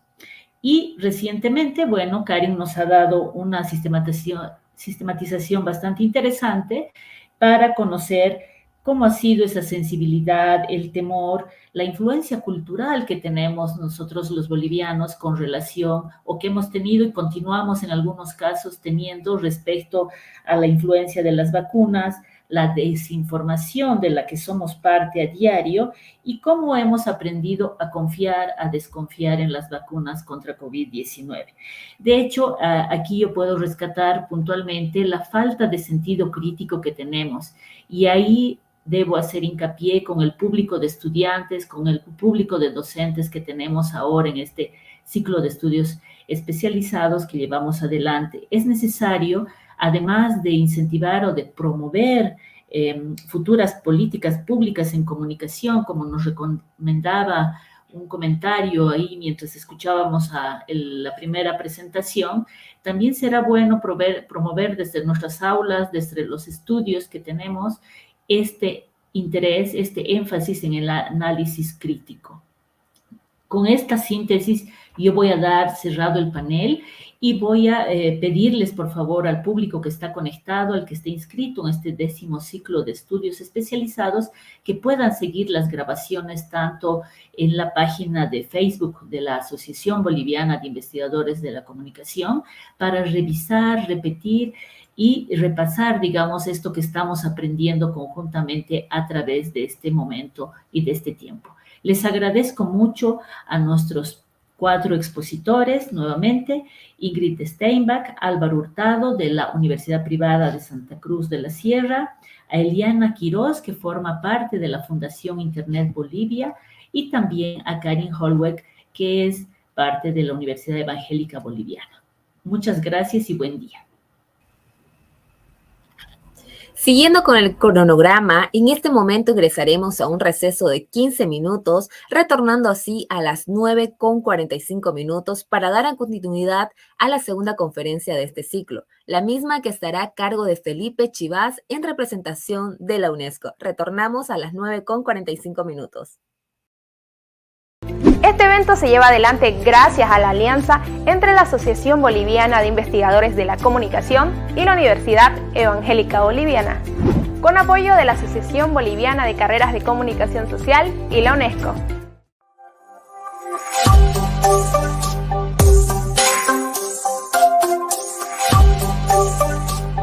Y recientemente, bueno, Karin nos ha dado una sistematización bastante interesante para conocer cómo ha sido esa sensibilidad, el temor, la influencia cultural que tenemos nosotros los bolivianos con relación, o que hemos tenido y continuamos en algunos casos teniendo respecto a la influencia de las vacunas, la desinformación de la que somos parte a diario y cómo hemos aprendido a confiar, a desconfiar en las vacunas contra COVID-19. De hecho, aquí yo puedo rescatar puntualmente la falta de sentido crítico que tenemos y ahí debo hacer hincapié con el público de estudiantes, con el público de docentes que tenemos ahora en este ciclo de estudios especializados que llevamos adelante. Es necesario, además de incentivar o de promover futuras políticas públicas en comunicación, como nos recomendaba un comentario ahí mientras escuchábamos la primera presentación, también será bueno promover desde nuestras aulas, desde los estudios que tenemos, este interés, este énfasis en el análisis crítico. Con esta síntesis yo voy a dar cerrado el panel y voy a pedirles, por favor, al público que está conectado, al que esté inscrito en este 10º ciclo de estudios especializados, que puedan seguir las grabaciones tanto en la página de Facebook de la Asociación Boliviana de Investigadores de la Comunicación para revisar, repetir y repasar, digamos, esto que estamos aprendiendo conjuntamente a través de este momento y de este tiempo. Les agradezco mucho a nuestros 4 expositores, nuevamente, Ingrid Steinbach, Álvaro Hurtado, de la Universidad Privada de Santa Cruz de la Sierra, a Eliana Quiroz, que forma parte de la Fundación Internet Bolivia, y también a Karin Holweck, que es parte de la Universidad Evangélica Boliviana. Muchas gracias y buen día. Siguiendo con el cronograma, en este momento ingresaremos a un receso de 15 minutos, retornando así a las 9:45 para dar continuidad a la segunda conferencia de este ciclo, la misma que estará a cargo de Felipe Chivás en representación de la UNESCO. Retornamos a las 9:45. Este evento se lleva adelante gracias a la alianza entre la Asociación Boliviana de Investigadores de la Comunicación y la Universidad Evangélica Boliviana, con apoyo de la Asociación Boliviana de Carreras de Comunicación Social y la UNESCO.